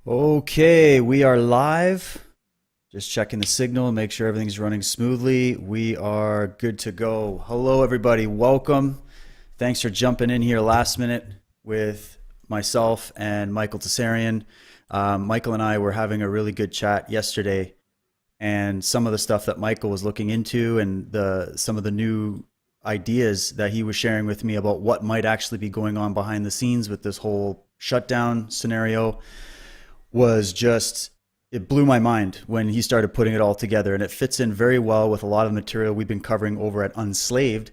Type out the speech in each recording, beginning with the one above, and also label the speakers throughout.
Speaker 1: Okay, we are live. Just checking the signal, make sure everything's running smoothly. We are good to go. Hello, everybody. Welcome. Thanks for jumping in here last minute with myself and Michael Tsarion. Michael and I were having a really good chat yesterday, and some of the stuff that Michael was looking into and the some of the new ideas that he was sharing with me about what might actually be going on behind the scenes with this whole shutdown scenario was just it blew my mind when he started putting it all together, and it fits in very well with a lot of the material we've been covering over at Unslaved.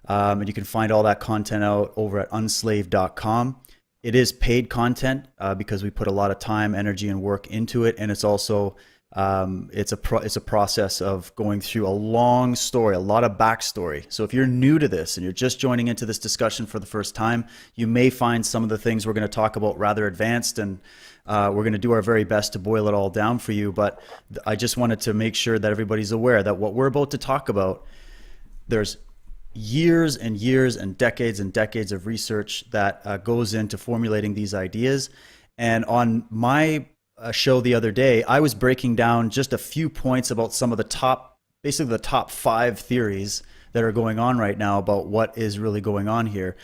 Speaker 1: And you can find all that content out over at unslaved.com. It is paid content because we put a lot of time, energy, and work into it, and it's also it's a process of going through a long story, a lot of backstory. So if you're new to this and you're just joining into this discussion for the first time, you may find some of the things we're going to talk about rather advanced, and we're going to do our very best to boil it all down for you. But I just wanted to make sure that everybody's aware that what we're about to talk about, there's years and years and decades of research that goes into formulating these ideas. And on my show the other day, I was breaking down just a few points about some of the top, basically the top 5 theories that are going on right now about what is really going on here.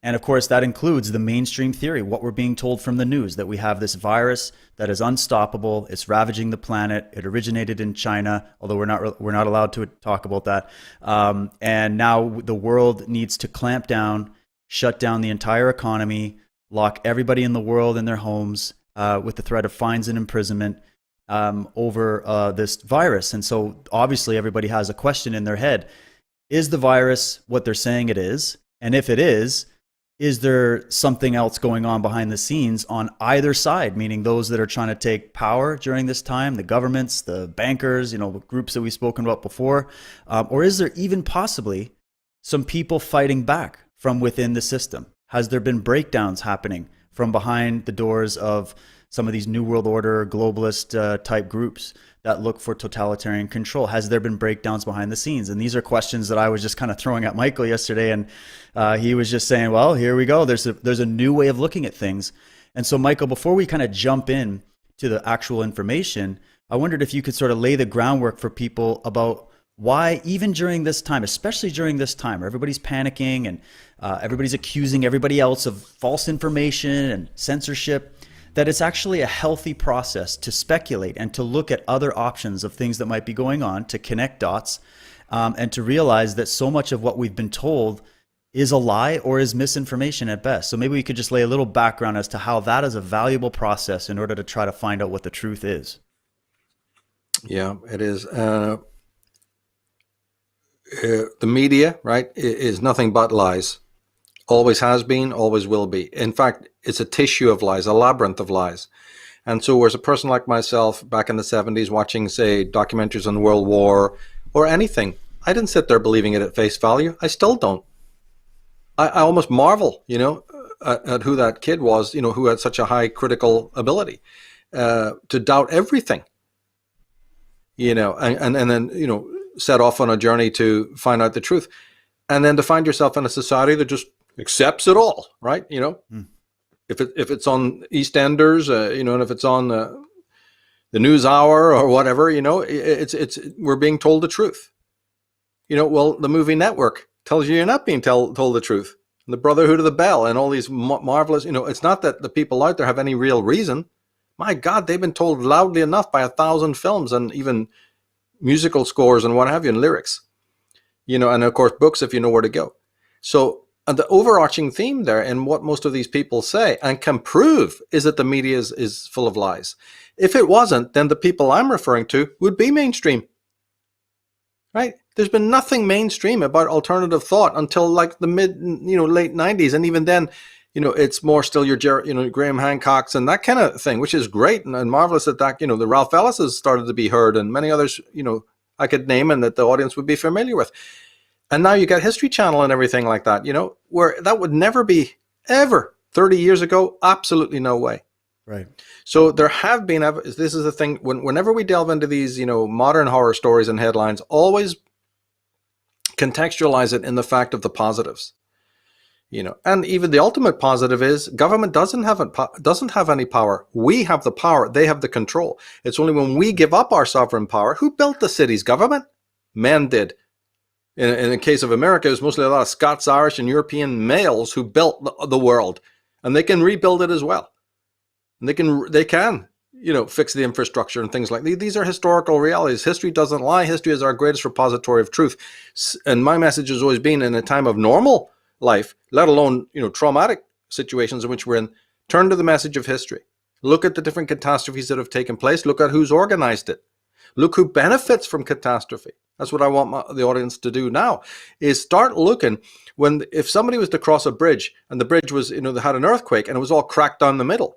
Speaker 1: And of course, that includes the mainstream theory, what we're being told from the news, that we have this virus that is unstoppable. It's ravaging the planet. It originated in China, although we're not allowed to talk about that. And now the world needs to clamp down, shut down the entire economy, lock everybody in the world in their homes with the threat of fines and imprisonment over this virus. And so obviously everybody has a question in their head. Is the virus what they're saying it is? And if it is there something else going on behind the scenes on either side, meaning those that are trying to take power during this time, the governments, the bankers, groups that we've spoken about before? Or is there even possibly some people fighting back from within the system? Has there been breakdowns happening from behind the doors of some of these New World Order globalist type groups that look for totalitarian control? Has there been breakdowns behind the scenes? And these are questions that I was just kind of throwing at Michael yesterday, and he was just saying, well, here we go. There's a new way of looking at things. And so, Michael, before we kind of jump in to the actual information, I wondered if you could sort of lay the groundwork for people about why, even during this time, especially during this time, where everybody's panicking and everybody's accusing everybody else of false information and censorship, that it's actually a healthy process to speculate and to look at other options of things that might be going on, to connect dots, and to realize that so much of what we've been told is a lie or is misinformation at best. So maybe we could just lay a little background as to how that is a valuable process in order to try to find out what the truth is.
Speaker 2: Yeah, it is. The media, right, is nothing but lies. Always has been, always will be. In fact, it's a tissue of lies, a labyrinth of lies. And so whereas a person like myself back in the 70s watching, say, documentaries on World War or anything, I didn't sit there believing it at face value. I still don't. I almost marvel, at who that kid was, who had such a high critical ability to doubt everything, and then, set off on a journey to find out the truth. And then to find yourself in a society that just accepts it all, right? If it's on EastEnders, and if it's on the News Hour or whatever, it's we're being told the truth. Well, the movie Network tells you you're not being told the truth. And the Brotherhood of the Bell and all these marvelous, it's not that the people out there have any real reason. My God, they've been told loudly enough by 1,000 films and even musical scores and what have you, and lyrics. And of course books if you know where to go. So the overarching theme there and what most of these people say and can prove is that the media is full of lies. If it wasn't, then the people I'm referring to would be mainstream, right? There's been nothing mainstream about alternative thought until like the late 90s. And even then, it's more still your, Graham Hancocks and that kind of thing, which is great and marvelous that, the Ralph Ellis's started to be heard and many others, I could name and that the audience would be familiar with. And now you got History Channel and everything like that, where that would never be ever 30 years ago. Absolutely no way.
Speaker 1: Right.
Speaker 2: So there have been, this is the thing, whenever we delve into these, modern horror stories and headlines, always contextualize it in the fact of the positives. And even the ultimate positive is government doesn't have any power. We have the power. They have the control. It's only when we give up our sovereign power. Who built the city's government? Men did. In the case of America, it was mostly a lot of Scots, Irish, and European males who built the world, and they can rebuild it as well. And they can fix the infrastructure and things like these. These are historical realities. History doesn't lie. History is our greatest repository of truth. And my message has always been, in a time of normal life, let alone traumatic situations in which we're in, turn to the message of history. Look at the different catastrophes that have taken place. Look at who's organized it. Look who benefits from catastrophe. That's what I want the audience to do now, is start looking if somebody was to cross a bridge and the bridge was, they had an earthquake and it was all cracked down the middle.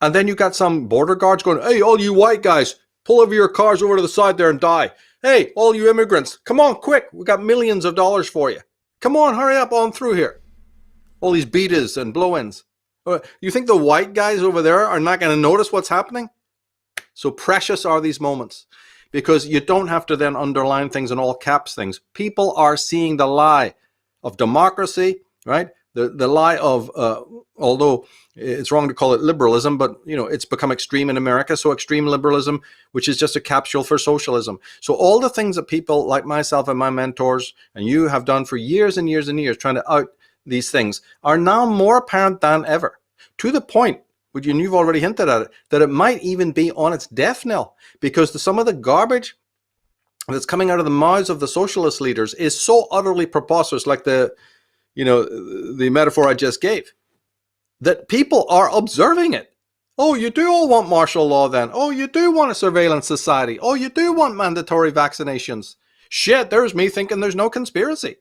Speaker 2: And then you got some border guards going, hey, all you white guys, pull over your cars over to the side there and die. Hey, all you immigrants, come on, quick. We got millions of dollars for you. Come on, hurry up on through here. All these beatas and blow-ins. You think the white guys over there are not going to notice what's happening? So precious are these moments, because you don't have to then underline things in all caps things. People are seeing the lie of democracy, right? The lie of, although it's wrong to call it liberalism, but it's become extreme in America. So extreme liberalism, which is just a capsule for socialism. So all the things that people like myself and my mentors and you have done for years and years and years, trying to out these things, are now more apparent than ever, to the point, and you've already hinted at it, that it might even be on its death knell, because some of the garbage that's coming out of the mouths of the socialist leaders is so utterly preposterous, like the metaphor I just gave, that people are observing it. Oh, you do all want martial law then. Oh, you do want a surveillance society. Oh, you do want mandatory vaccinations. Shit, there's me thinking there's no conspiracy.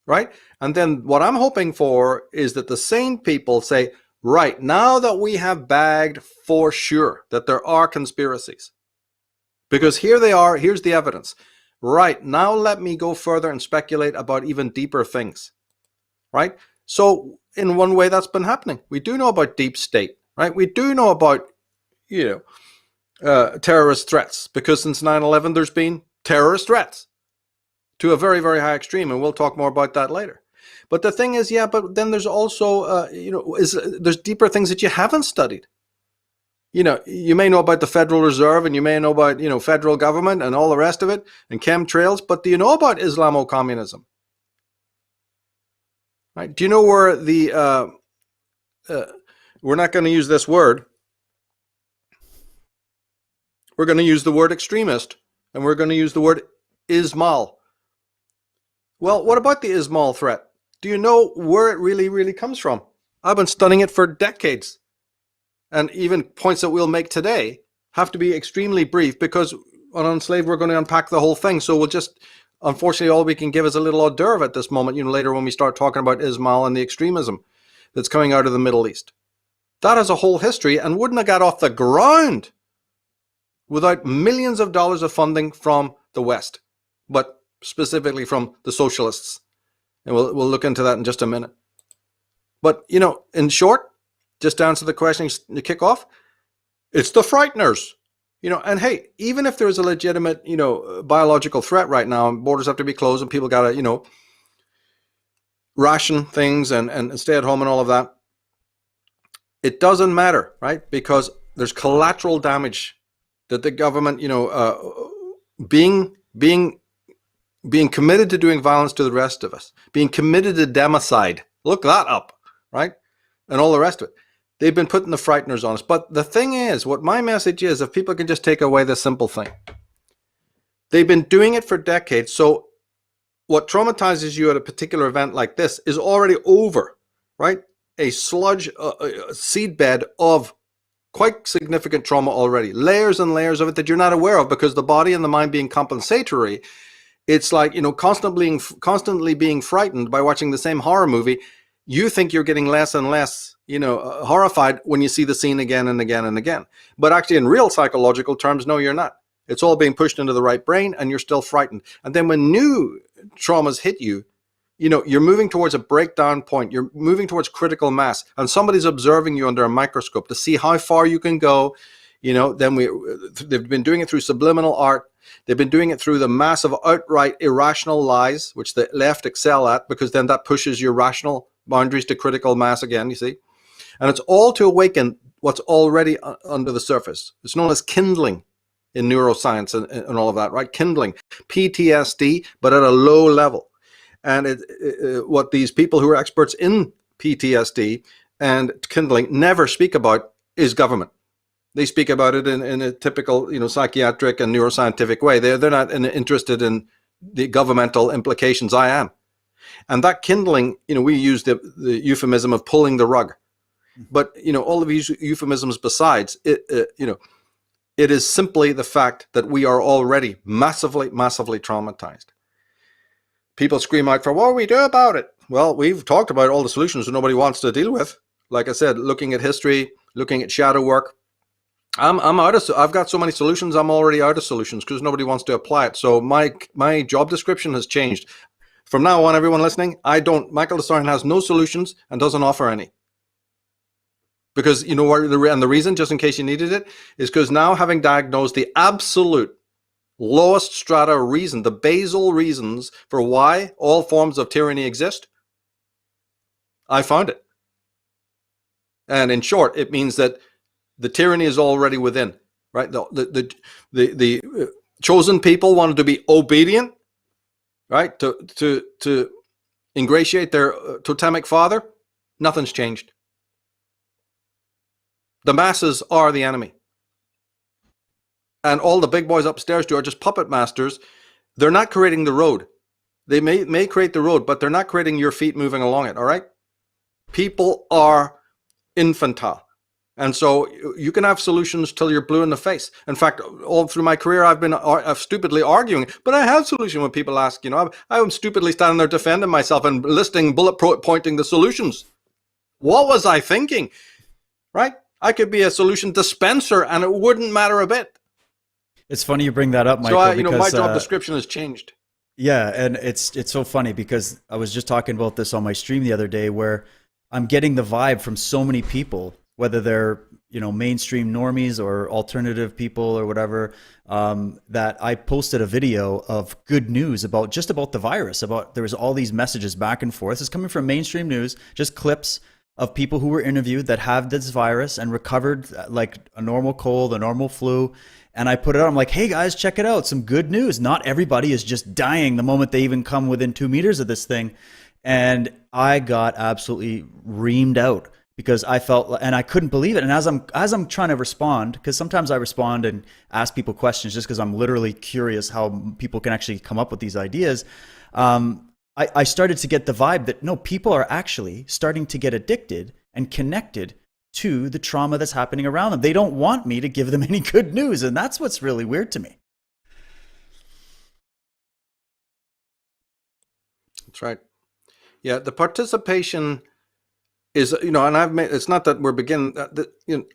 Speaker 2: Right? And then what I'm hoping for is that the sane people say, right, now that we have bagged for sure that there are conspiracies, because here they are, here's the evidence. Right, now let me go further and speculate about even deeper things. Right? So in one way that's been happening. We do know about deep state, right? We do know about, terrorist threats, because since 9/11 there's been terrorist threats to a very, very high extreme, and we'll talk more about that later. But the thing is, but then there's also, there's deeper things that you haven't studied. You may know about the Federal Reserve, and you may know about, federal government and all the rest of it, and chemtrails, but do you know about Islamo-communism? Right? Do you know where we're not going to use this word. We're going to use the word extremist, and we're going to use the word Ismail. Well, what about the Ismail threat? Do you know where it really, really comes from? I've been studying it for decades. And even points that we'll make today have to be extremely brief, because on Unslaved, we're going to unpack the whole thing. So we'll just, unfortunately, all we can give is a little hors d'oeuvre at this moment, later when we start talking about Ismail and the extremism that's coming out of the Middle East. That has a whole history and wouldn't have got off the ground without millions of dollars of funding from the West, but specifically from the socialists. And we'll look into that in just a minute. But, in short, just to answer the question to kick off, it's the frighteners. And hey, even if there's a legitimate, biological threat right now, and borders have to be closed and people got to, ration things and stay at home and all of that, it doesn't matter, right? Because there's collateral damage that the government, being committed to doing violence to the rest of us, being committed to democide, look that up, right? And all the rest of it. They've been putting the frighteners on us. But the thing is, what my message is, if people can just take away this simple thing, they've been doing it for decades. So what traumatizes you at a particular event like this is already over, right? A sludge, a seedbed of quite significant trauma already. Layers and layers of it that you're not aware of, because the body and the mind being compensatory, it's like, constantly being frightened by watching the same horror movie. You think you're getting less and less, horrified when you see the scene again and again and again. But actually, in real psychological terms, no, you're not. It's all being pushed into the right brain, and you're still frightened. And then when new traumas hit you, you're moving towards a breakdown point. You're moving towards critical mass, and somebody's observing you under a microscope to see how far you can go, Then they've been doing it through subliminal art. They've been doing it through the massive outright irrational lies, which the left excel at, because then that pushes your rational boundaries to critical mass again, you see. And it's all to awaken what's already under the surface. It's known as kindling in neuroscience and all of that, right? Kindling, PTSD, but at a low level. And what these people who are experts in PTSD and kindling never speak about is government. They speak about it in a typical, psychiatric and neuroscientific way. They're not interested in the governmental implications. I am. And that kindling, we use the euphemism of pulling the rug. But, all of these euphemisms besides, it is simply the fact that we are already massively, massively traumatized. People scream out for, what do we do about it? Well, we've talked about all the solutions that nobody wants to deal with. Like I said, looking at history, looking at shadow work. I've got so many solutions, I'm already out of solutions because nobody wants to apply it. So my job description has changed. From now on, everyone listening, Michael Tsarion has no solutions and doesn't offer any. Because you know what, and the reason, just in case you needed it, is because now, having diagnosed the absolute lowest strata reason, the basal reasons for why all forms of tyranny exist, I found it. And in short, it means that the tyranny is already within, right? The chosen people wanted to be obedient, right? To ingratiate their totemic father. Nothing's changed. The masses are the enemy. And all the big boys upstairs are just puppet masters. They're not creating the road. They may create the road, but they're not creating your feet moving along it, all right? People are infantile. And so you can have solutions till you're blue in the face. In fact, all through my career, I've been stupidly arguing, but I have solution when people ask, I'm stupidly standing there defending myself and listing, pointing the solutions. What was I thinking, right? I could be a solution dispenser and it wouldn't matter a bit.
Speaker 1: It's funny you bring that up, Michael.
Speaker 2: So,
Speaker 1: because,
Speaker 2: my job description has changed.
Speaker 1: Yeah, and it's so funny because I was just talking about this on my stream the other day where I'm getting the vibe from so many people, whether they're mainstream normies or alternative people or whatever, that I posted a video of good news about the virus. There was all these messages back and forth. It's coming from mainstream news, just clips of people who were interviewed that have this virus and recovered like a normal cold, a normal flu. And I put it out. I'm like, hey guys, check it out. Some good news. Not everybody is just dying the moment they even come within 2 meters of this thing. And I got absolutely reamed out because I felt, and I couldn't believe it. And as I'm trying to respond, because sometimes I respond and ask people questions just because I'm literally curious how people can actually come up with these ideas. I started to get the vibe that no, people are actually starting to get addicted and connected to the trauma that's happening around them. They don't want me to give them any good news. And that's what's really weird to me.
Speaker 2: That's right. Yeah, the participation is, and it's not that we're beginning,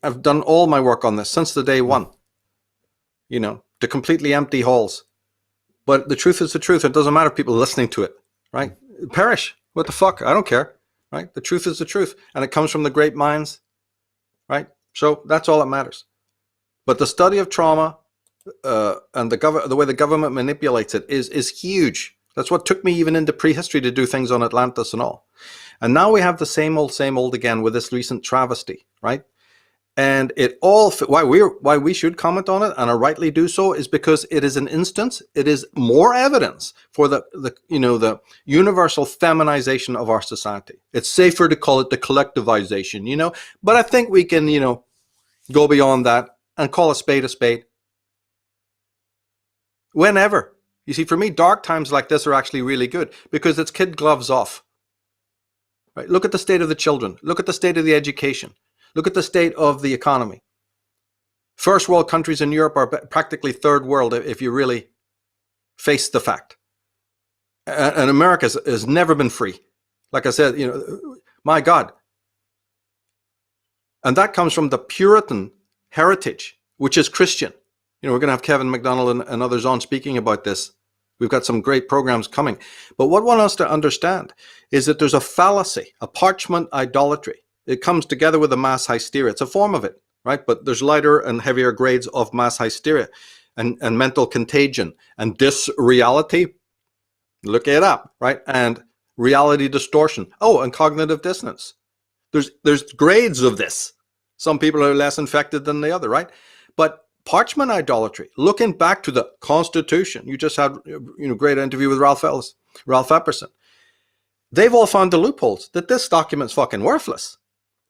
Speaker 2: I've done all my work on this since the day one, to completely empty halls. But the truth is the truth. It doesn't matter if people are listening to it, right? Perish. What the fuck? I don't care, right? The truth is the truth. And it comes from the great minds, right? So that's all that matters. But the study of trauma and the way the government manipulates it is huge. That's what took me even into prehistory to do things on Atlantis and all. And now we have the same old again with this recent travesty, right? And why we should comment on it, and I rightly do so, is because it is an instance, it is more evidence for the universal feminization of our society. It's safer to call it the collectivization, but I think we can, go beyond that and call a spade a spade. Whenever. You see, for me, dark times like this are actually really good because it's kid gloves off. Right? Look at the state of the children. Look at the state of the education. Look at the state of the economy. First world countries in Europe are practically third world if you really face the fact. And America has never been free. Like I said, my God. And that comes from the Puritan heritage, which is Christian. We're going to have Kevin McDonald and others on speaking about this. We've got some great programs coming. But what one has to understand is that there's a fallacy, a parchment idolatry. It comes together with a mass hysteria. It's a form of it. right? But there's lighter and heavier grades of mass hysteria and mental contagion and disreality. Look it up, right? And reality distortion. Oh, and cognitive dissonance. There's grades of this. Some people are less infected than the other, right? But parchment idolatry, looking back to the Constitution, you just had great interview with Ralph Epperson. They've all found the loopholes that this document's fucking worthless.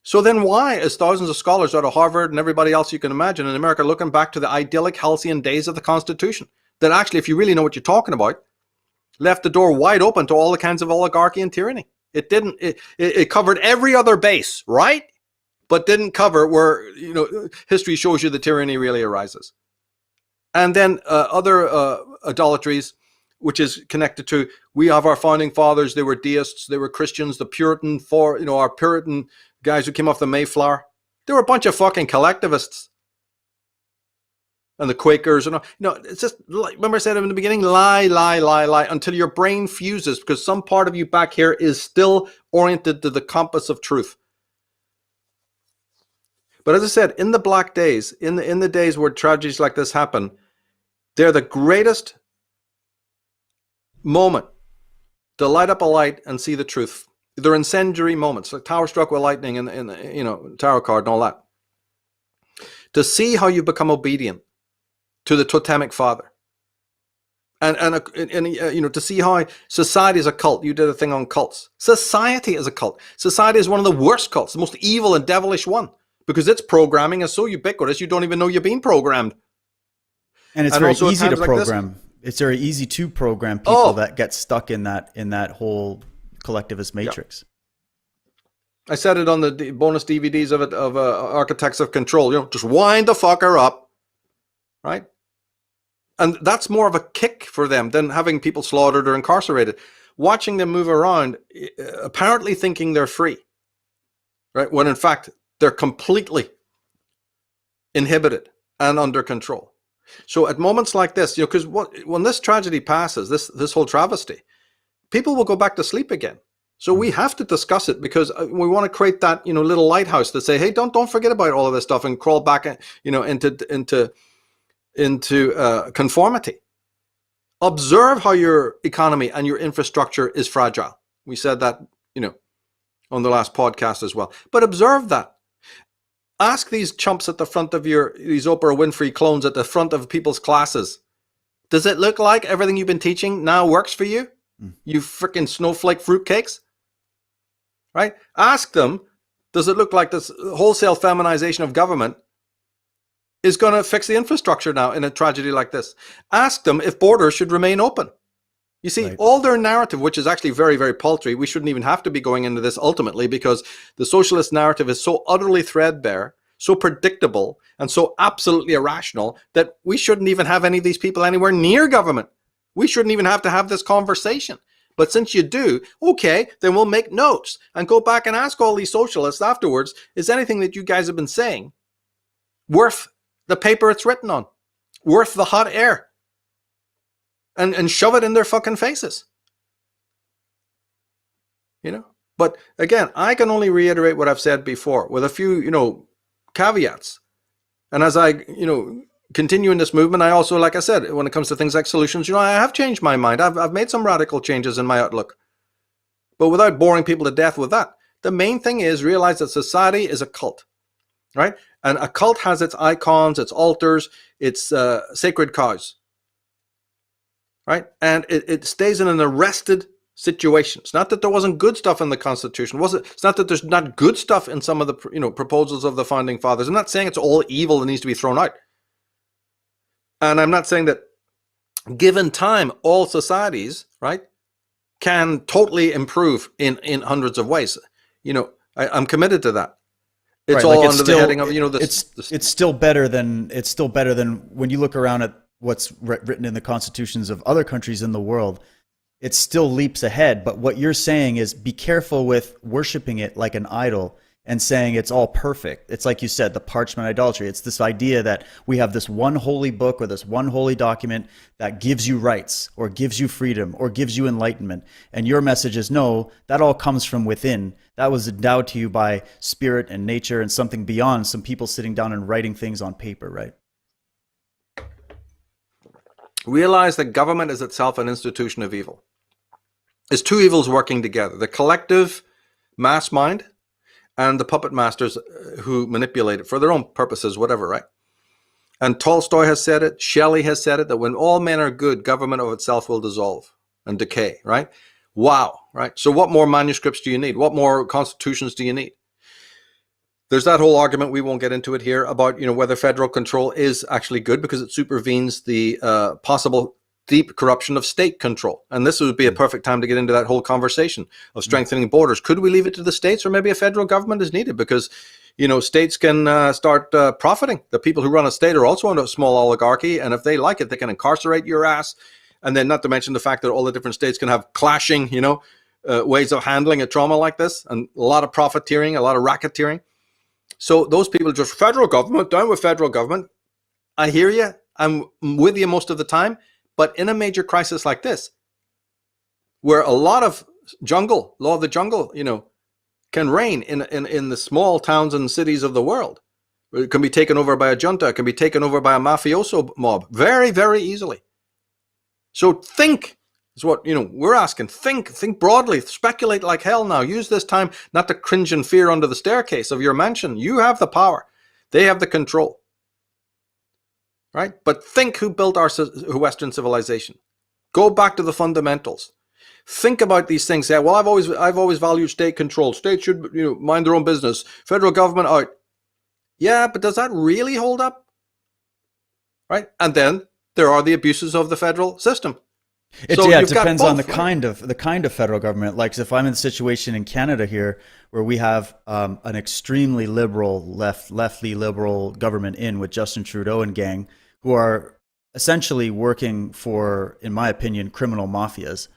Speaker 2: So then why is thousands of scholars out of Harvard and everybody else you can imagine in America looking back to the idyllic halcyon days of the Constitution that actually, if you really know what you're talking about, left the door wide open to all the kinds of oligarchy and tyranny? It covered every other base, right? But didn't cover where, history shows you the tyranny really arises. And then other idolatries, which is connected to, we have our founding fathers, they were deists, they were Christians, the Puritan, our Puritan guys who came off the Mayflower. They were a bunch of fucking collectivists. And the Quakers, it's just, remember I said in the beginning, lie, until your brain fuses, because some part of you back here is still oriented to the compass of truth. But as I said, in the black days, in the days where tragedies like this happen, they're the greatest moment to light up a light and see the truth. They're incendiary moments, like Tower Struck with Lightning and Tarot card and all that. To see how you become obedient to the totemic father. And to see how society is a cult. You did a thing on cults. Society is a cult. Society is one of the worst cults, the most evil and devilish one. Because its programming is so ubiquitous, you don't even know you're being programmed.
Speaker 1: And it's very easy to program. It's very easy to program people that get stuck in that whole collectivist matrix.
Speaker 2: I said it on the bonus DVDs of Architects of Control. Just wind the fucker up, right? And that's more of a kick for them than having people slaughtered or incarcerated. Watching them move around, apparently thinking they're free, right? When in fact, they're completely inhibited and under control. So at moments like this, because when this tragedy passes, this whole travesty, people will go back to sleep again. So we have to discuss it because we want to create that little lighthouse that say, hey, don't forget about all of this stuff and crawl back into conformity. Observe how your economy and your infrastructure is fragile. We said that on the last podcast as well. But observe that. Ask these chumps at the front of these Oprah Winfrey clones at the front of people's classes. Does it look like everything you've been teaching now works for you? You freaking snowflake fruitcakes? Right? Ask them, does it look like this wholesale feminization of government is going to fix the infrastructure now in a tragedy like this? Ask them if borders should remain open. You see, right. All their narrative, which is actually very, very paltry, we shouldn't even have to be going into this ultimately because the socialist narrative is so utterly threadbare, so predictable, and so absolutely irrational that we shouldn't even have any of these people anywhere near government. We shouldn't even have to have this conversation. But since you do, okay, then we'll make notes and go back and ask all these socialists afterwards, is anything that you guys have been saying worth the paper it's written on? Worth the hot air? And shove it in their fucking faces. But again, I can only reiterate what I've said before with a few, caveats. And as I, continue in this movement, I also, like I said, when it comes to things like solutions, I have changed my mind. I've made some radical changes in my outlook. But without boring people to death with that, the main thing is realize that society is a cult, right? And a cult has its icons, its altars, its sacred cows. Right? And it stays in an arrested situation. It's not that there wasn't good stuff in the Constitution. It's not that there's not good stuff in some of the proposals of the Founding Fathers. I'm not saying it's all evil that needs to be thrown out. And I'm not saying that given time, all societies, right, can totally improve in hundreds of ways. I'm committed to that. It's all under the heading of
Speaker 1: it's still better than when you look around at what's written in the constitutions of other countries in the world. It still leaps ahead. But what you're saying is be careful with worshiping it like an idol and saying it's all perfect. It's like you said, the parchment idolatry. It's this idea that we have this one holy book or this one holy document that gives you rights or gives you freedom or gives you enlightenment. And your message is no, that all comes from within. That was endowed to you by spirit and nature and something beyond some people sitting down and writing things on paper, right?
Speaker 2: Realize that government is itself an institution of evil. It's two evils working together: the collective mass mind and the puppet masters who manipulate it for their own purposes, whatever, right? And Tolstoy has said it, Shelley has said it, that when all men are good, government of itself will dissolve and decay, right? Wow, right? So what more manuscripts do you need? What more constitutions do you need? There's that whole argument, we won't get into it here, about whether federal control is actually good because it supervenes the possible deep corruption of state control. And this would be a perfect time to get into that whole conversation of strengthening borders. Could we leave it to the states, or maybe a federal government is needed? Because, states can start profiting. The people who run a state are also a small oligarchy. And if they like it, they can incarcerate your ass. And then not to mention the fact that all the different states can have clashing, ways of handling a trauma like this. And a lot of profiteering, a lot of racketeering. So those people just, federal government, down with federal government. I hear you. I'm with you most of the time. But in a major crisis like this, where a lot of law of the jungle, can reign in the small towns and cities of the world, it can be taken over by a junta, it can be taken over by a mafioso mob very, very easily. So think is what we're asking. Think broadly, speculate like hell now. Use this time not to cringe in fear under the staircase of your mansion. You have the power. They have the control. Right? But think who built our Western civilization. Go back to the fundamentals. Think about these things. Say, well, I've always valued state control. States should mind their own business. Federal government out. Yeah, but does that really hold up? Right? And then there are the abuses of the federal system.
Speaker 1: It depends on the kind of federal government. Like if I'm in a situation in Canada here where we have an extremely liberal leftly liberal government with Justin Trudeau and gang, who are essentially working for, in my opinion, criminal mafias,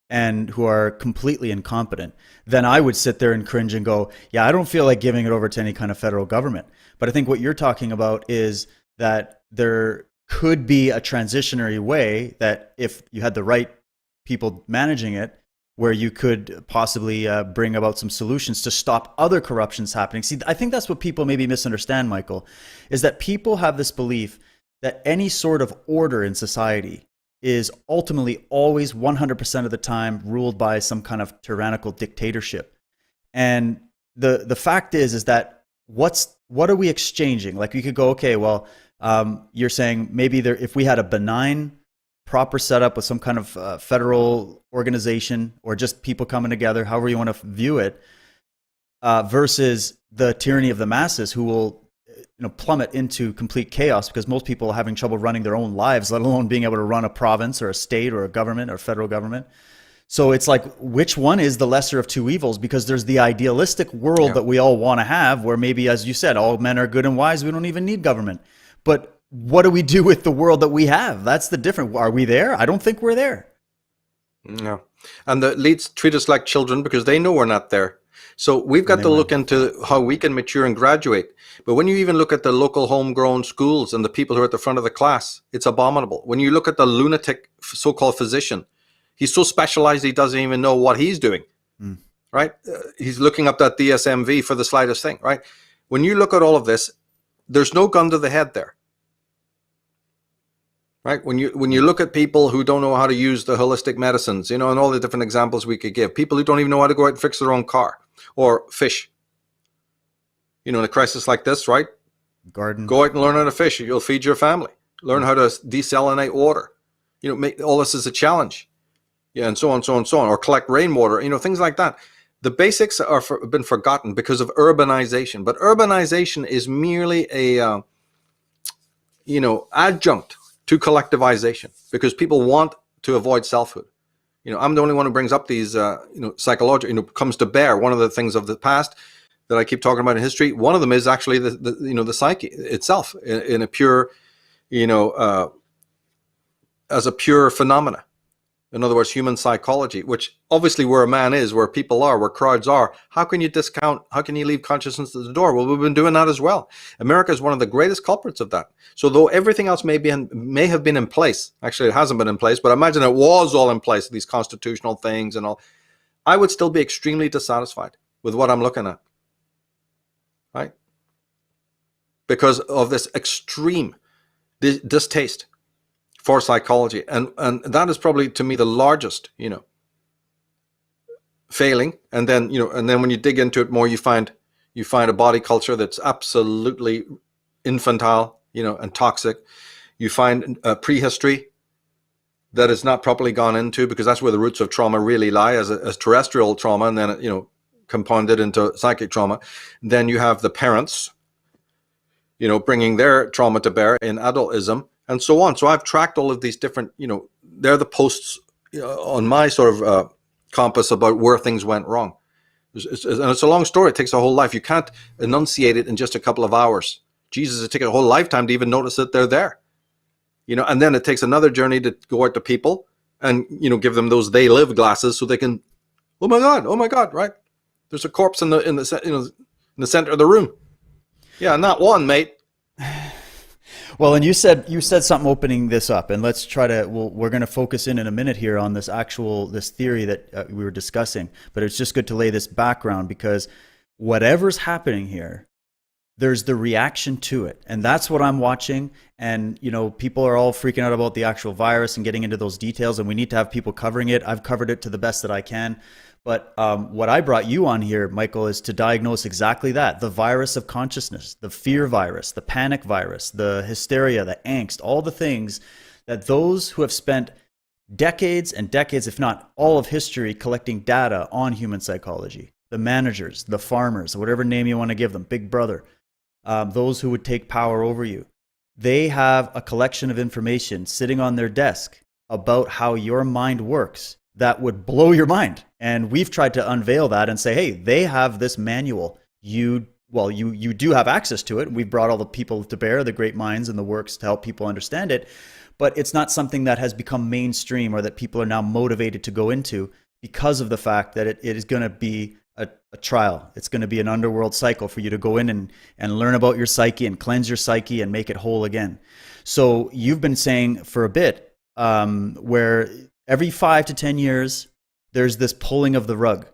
Speaker 1: and who are completely incompetent, then I would sit there and cringe and go, yeah, I don't feel like giving it over to any kind of federal government. But I think what you're talking about is that there could be a transitionary way that if you had the right people managing it, where you could possibly bring about some solutions to stop other corruptions happening. See, I think that's what people maybe misunderstand, Michael, is that people have this belief that any sort of order in society is ultimately always 100% of the time ruled by some kind of tyrannical dictatorship. And the fact is that what are we exchanging? Like we could go, okay, well, you're saying maybe if we had a benign, proper setup with some kind of federal organization or just people coming together, however you want to view it, versus the tyranny of the masses who will plummet into complete chaos because most people are having trouble running their own lives, let alone being able to run a province or a state or a government or federal government. So it's like, which one is the lesser of two evils? Because there's the idealistic world that we all want to have where maybe, as you said, all men are good and wise. We don't even need government. But what do we do with the world that we have? That's the difference. Are we there? I don't think we're there.
Speaker 2: No. And the elites treat us like children because they know we're not there. So we've got to look into how we can mature and graduate. But when you even look at the local homegrown schools and the people who are at the front of the class, it's abominable. When you look at the lunatic so-called physician, he's so specialized he doesn't even know what he's doing, right? He's looking up that DSMV for the slightest thing, right? When you look at all of this, there's no gun to the head there, right? When you look at people who don't know how to use the holistic medicines, and all the different examples we could give, people who don't even know how to go out and fix their own car or fish. In a crisis like this, right?
Speaker 1: Garden.
Speaker 2: Go out and learn how to fish. You'll feed your family. Learn how to desalinate water. Make all this as a challenge. Yeah, and so on, so on, so on. Or collect rainwater. Things like that. The basics have been forgotten because of urbanization. But urbanization is merely a, adjunct to collectivization because people want to avoid selfhood. I'm the only one who brings up these, psychological, comes to bear. One of the things of the past that I keep talking about in history, one of them is actually the psyche itself in a pure, as a pure phenomena. in other words, human psychology, which obviously where a man is, where people are, where crowds are, how can you leave consciousness at the door? Well, we've been doing that as well. America is one of the greatest culprits of that. So though everything else may have been in place, actually it hasn't been in place, but imagine it was all in place, these constitutional things and all, I would still be extremely dissatisfied with what I'm looking at, right? Because of this extreme distaste for psychology, and that is probably to me the largest, failing. And then when you dig into it more, you find a body culture that's absolutely infantile, and toxic. You find a prehistory that is not properly gone into, because that's where the roots of trauma really lie, as terrestrial trauma, and then compounded into psychic trauma. Then you have the parents, bringing their trauma to bear in adultism, and so on. So I've tracked all of these different, they're the posts on my sort of compass about where things went wrong. And it's a long story. It takes a whole life. You can't enunciate it in just a couple of hours. Jesus, it takes a whole lifetime to even notice that they're there. And then it takes another journey to go out to people and, give them those they live glasses so they can, oh my God, right? There's a corpse in the center of the room. Yeah, not one, mate.
Speaker 1: Well, and you said something opening this up, and let's try to. We're going to focus in a minute here on this theory that we were discussing. But it's just good to lay this background, because whatever's happening here, there's the reaction to it, and that's what I'm watching. And people are all freaking out about the actual virus and getting into those details, and we need to have people covering it. I've covered it to the best that I can. But what I brought you on here, Michael, is to diagnose exactly that. The virus of consciousness, the fear virus, the panic virus, the hysteria, the angst, all the things that those who have spent decades and decades, if not all of history, collecting data on human psychology, the managers, the farmers, whatever name you want to give them, Big Brother, those who would take power over you, they have a collection of information sitting on their desk about how your mind works that would blow your mind. And we've tried to unveil that and say, hey, they have this manual. You do have access to it. We've brought all the people to bear, the great minds and the works, to help people understand it. But it's not something that has become mainstream or that people are now motivated to go into, because of the fact that it is going to be a trial. It's going to be an underworld cycle for you to go in and learn about your psyche and cleanse your psyche and make it whole again. So you've been saying for a bit where every 5 to 10 years, there's this pulling of the rug.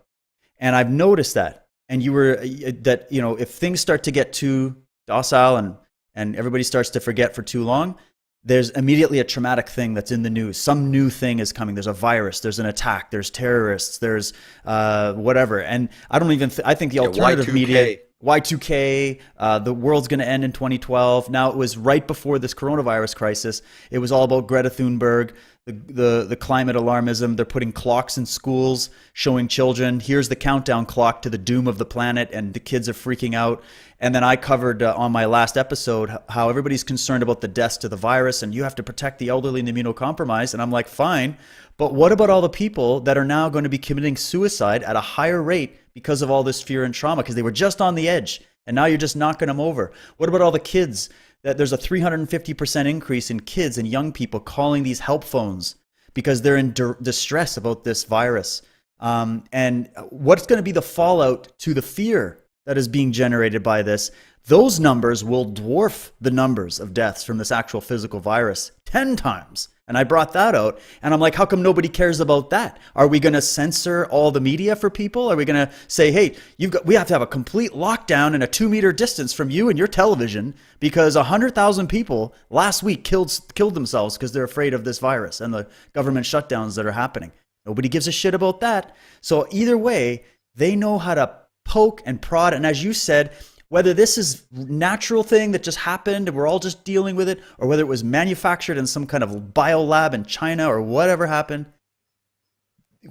Speaker 1: And I've noticed that. And if things start to get too docile and everybody starts to forget for too long, there's immediately a traumatic thing that's in the news. Some new thing is coming. There's a virus, there's an attack, there's terrorists, there's whatever. And I don't even, I think the alternative media, Y2K, the world's going to end in 2012. Now, it was right before this coronavirus crisis. It was all about Greta Thunberg, the climate alarmism. They're putting clocks in schools, showing children, here's the countdown clock to the doom of the planet, and the kids are freaking out. And then I covered on my last episode how everybody's concerned about the deaths to the virus, and you have to protect the elderly and the immunocompromised. And I'm like, fine, but what about all the people that are now going to be committing suicide at a higher rate because of all this fear and trauma, because they were just on the edge and now you're just knocking them over? What about all the kids? That there's a 350% increase in kids and young people calling these help phones because they're in distress about this virus. And what's going to be the fallout to the fear that is being generated by this? Those numbers will dwarf the numbers of deaths from this actual physical virus 10 times. And I brought that out, and I'm like, how come nobody cares about that? Are we going to censor all the media for people? Are we going to say, hey, we have to have a complete lockdown and a 2-meter distance from you and your television because 100,000 people last week killed themselves because they're afraid of this virus and the government shutdowns that are happening? Nobody gives a shit about that. So either way, they know how to poke and prod. And as you said, whether this is natural thing that just happened and we're all just dealing with it, or whether it was manufactured in some kind of biolab in China or whatever happened,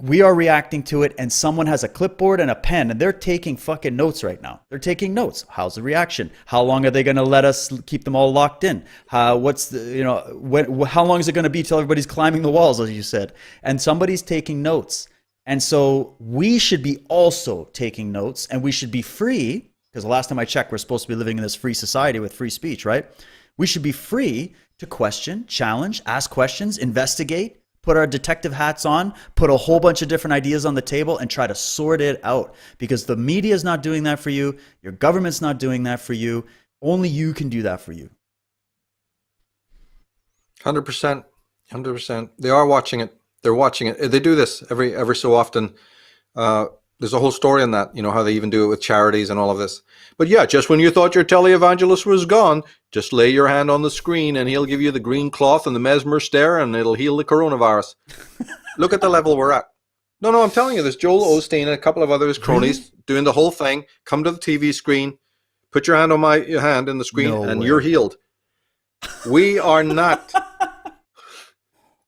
Speaker 1: we are reacting to it, and someone has a clipboard and a pen and they're taking fucking notes right now. They're taking notes. How's the reaction? How long are they going to let us keep them all locked in? How long is it going to be till everybody's climbing the walls, as you said? And somebody's taking notes. And so we should be also taking notes, and we should be free. Because the last time I checked, we're supposed to be living in this free society with free speech, right? We should be free to question, challenge, ask questions, investigate, put our detective hats on, put a whole bunch of different ideas on the table and try to sort it out, because the media is not doing that for you. Your government's not doing that for you. Only you can do that for you.
Speaker 2: 100%. 100%. They are watching it. They're watching it. They do this every so often. There's a whole story on that, how they even do it with charities and all of this. But yeah, just when you thought your televangelist was gone, just lay your hand on the screen and he'll give you the green cloth and the mesmer stare and it'll heal the coronavirus. Look at the level we're at. No, I'm telling you, there's Joel Osteen and a couple of others cronies doing the whole thing. Come to the TV screen, put your hand on your hand in the screen, and you're healed. We are not.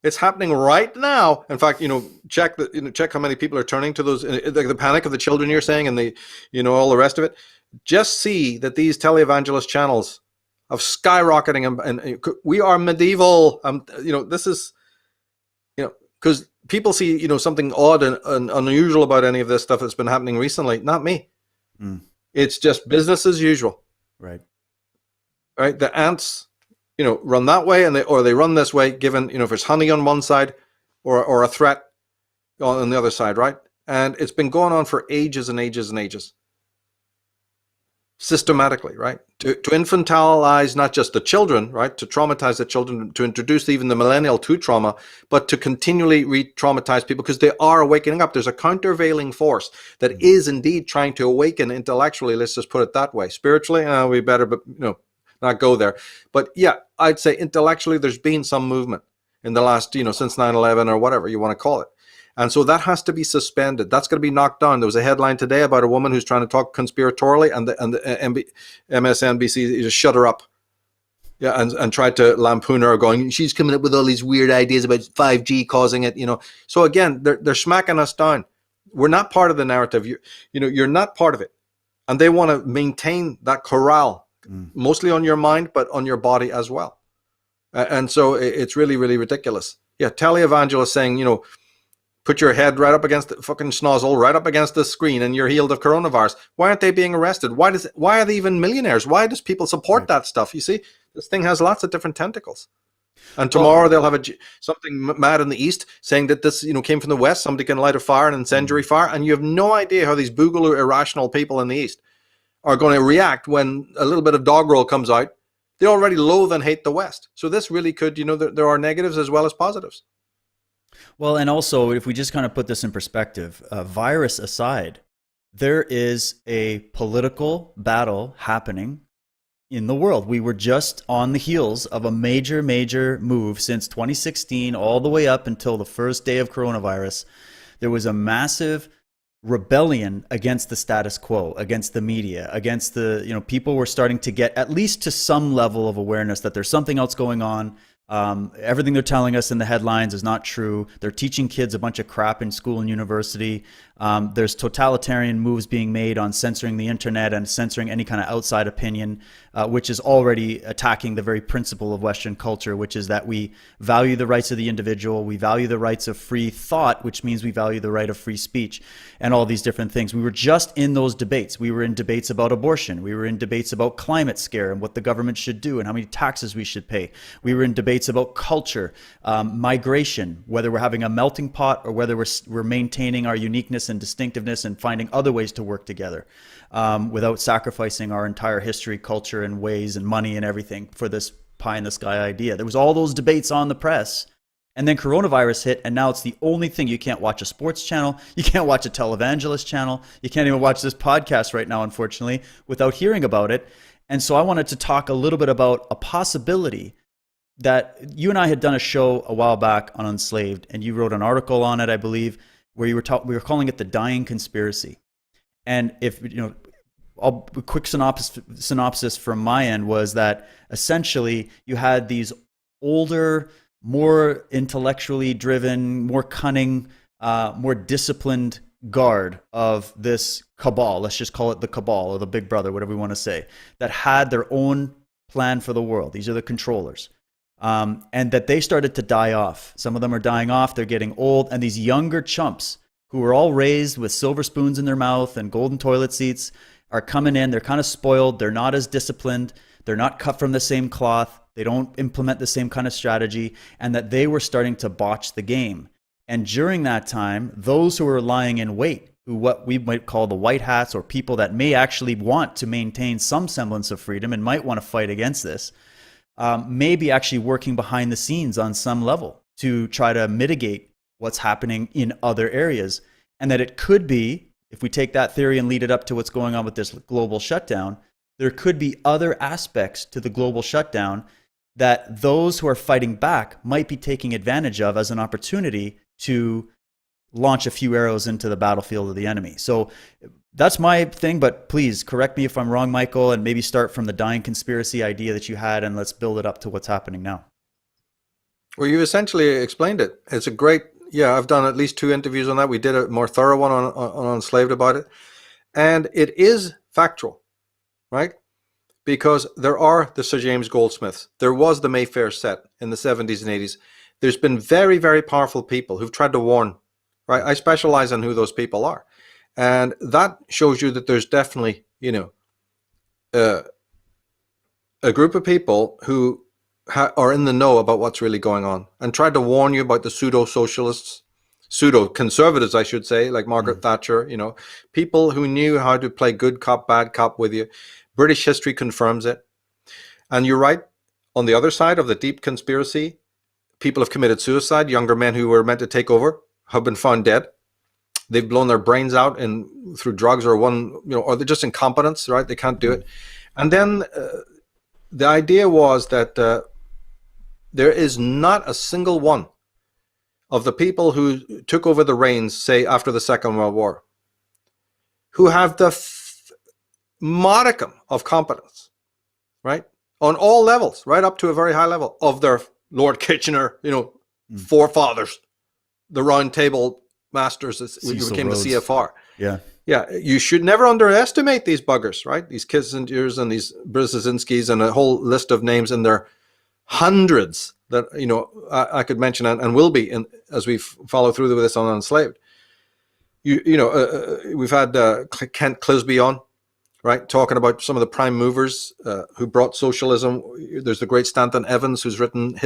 Speaker 2: It's happening right now. In fact, check how many people are turning to those, the panic of the children you're saying, and all the rest of it. Just see that these televangelist channels are skyrocketing, and we are medieval. This is, because people see, something odd and unusual about any of this stuff that's been happening recently. Not me. It's just business as usual.
Speaker 1: Right.
Speaker 2: The ants, run that way, or they run this way, given, if there's honey on one side or a threat on the other side, right? And it's been going on for ages and ages and ages. Systematically, right? To infantilize not just the children, right? To traumatize the children, to introduce even the millennial to trauma, but to continually re-traumatize people, because they are awakening up. There's a countervailing force that is indeed trying to awaken intellectually, let's just put it that way. Spiritually, we better, but not go there. But yeah, I'd say intellectually there's been some movement in the last, since 9/11 or whatever you want to call it. And so that has to be suspended. That's going to be knocked down. There was a headline today about a woman who's trying to talk conspiratorially, and the MSNBC just shut her up. Yeah, and tried to lampoon her, going, she's coming up with all these weird ideas about 5G causing it, So again, they're smacking us down. We're not part of the narrative. You're not part of it. And they want to maintain that corral, mostly on your mind, but on your body as well. And so it's really, really ridiculous. Yeah, televangelists saying, put your head right up against the fucking snozzle, right up against the screen, and you're healed of coronavirus. Why aren't they being arrested? Why are they even millionaires? Why does people support that stuff? You see, this thing has lots of different tentacles. And tomorrow they'll have something mad in the East saying that this, came from the West. Somebody can light a fire, an incendiary fire, and you have no idea how these boogaloo irrational people in the East are going to react when a little bit of doggerel comes out. They already loathe and hate the West. So this really could, there are negatives as well as positives.
Speaker 1: Well, and also, if we just kind of put this in perspective, virus aside, there is a political battle happening in the world. We were just on the heels of a major, major move since 2016, all the way up until the first day of coronavirus. There was a massive rebellion against the status quo, against the media, against the, people were starting to get at least to some level of awareness that there's something else going on. Everything they're telling us in the headlines is not true. They're teaching kids a bunch of crap in school and university. There's totalitarian moves being made on censoring the internet and censoring any kind of outside opinion, which is already attacking the very principle of Western culture, which is that we value the rights of the individual. We value the rights of free thought, which means we value the right of free speech and all these different things. We were just in those debates. We were in debates about abortion. We were in debates about climate scare and what the government should do and how many taxes we should pay. We were in debates about culture, migration, whether we're having a melting pot or whether we're maintaining our uniqueness and distinctiveness and finding other ways to work together without sacrificing our entire history, culture, and ways and money and everything for this pie in the sky idea. There was all those debates on the press. And then coronavirus hit, and now it's the only thing. You can't watch a sports channel. You can't watch a televangelist channel. You can't even watch this podcast right now, unfortunately, without hearing about it. And so I wanted to talk a little bit about a possibility that you and I had done a show a while back on Unslaved, and you wrote an article on it, I believe, where we were calling it the dying conspiracy. And if, a quick synopsis from my end was that essentially you had these older, more intellectually driven, more cunning, more disciplined guard of this cabal, let's just call it the cabal or the big brother, whatever we want to say, that had their own plan for the world. These are the controllers. And that they started to die off. Some of them are dying off, they're getting old, and these younger chumps who were all raised with silver spoons in their mouth and golden toilet seats are coming in. They're kind of spoiled. They're not as disciplined. They're not cut from the same cloth. They don't implement the same kind of strategy, and that they were starting to botch the game. And during that time, those who were lying in wait, who what we might call the white hats, or people that may actually want to maintain some semblance of freedom and might want to fight against this, may be actually working behind the scenes on some level to try to mitigate what's happening in other areas. And that it could be, if we take that theory and lead it up to what's going on with this global shutdown, there could be other aspects to the global shutdown that those who are fighting back might be taking advantage of as an opportunity to launch a few arrows into the battlefield of the enemy. So that's my thing, but please correct me if I'm wrong, Michael, and maybe start from the dying conspiracy idea that you had, and let's build it up to what's happening now.
Speaker 2: Well, you essentially explained it. It's a great, yeah, I've done at least 2 interviews on that. We did a more thorough one on Enslaved about it. And it is factual, right? Because there are the Sir James Goldsmiths. There was the Mayfair set in the 70s and 80s. There's been very, very powerful people who've tried to warn, right? I specialize on who those people are. And that shows you that there's definitely, a group of people who are in the know about what's really going on and tried to warn you about the pseudo-socialists, pseudo-conservatives, I should say, like Margaret Thatcher, people who knew how to play good cop, bad cop with you. British history confirms it. And you're right, on the other side of the deep conspiracy, people have committed suicide. Younger men who were meant to take over have been found dead. They've blown their brains out through drugs or or they're just incompetence, right? They can't do it. And then the idea was that there is not a single one of the people who took over the reins, say, after the Second World War, who have the modicum of competence, right? On all levels, right up to a very high level of their Lord Kitchener, forefathers, the Round Table Masters, who became the CFR. Yeah, you should never underestimate these buggers, right? These Kissingers and these Brzezinskis and a whole list of names, and there are hundreds that I could mention and will be as we follow through with this on Enslaved. We've had Kent Clisby on, right, talking about some of the prime movers who brought socialism. There's the great Stanton Evans, who's written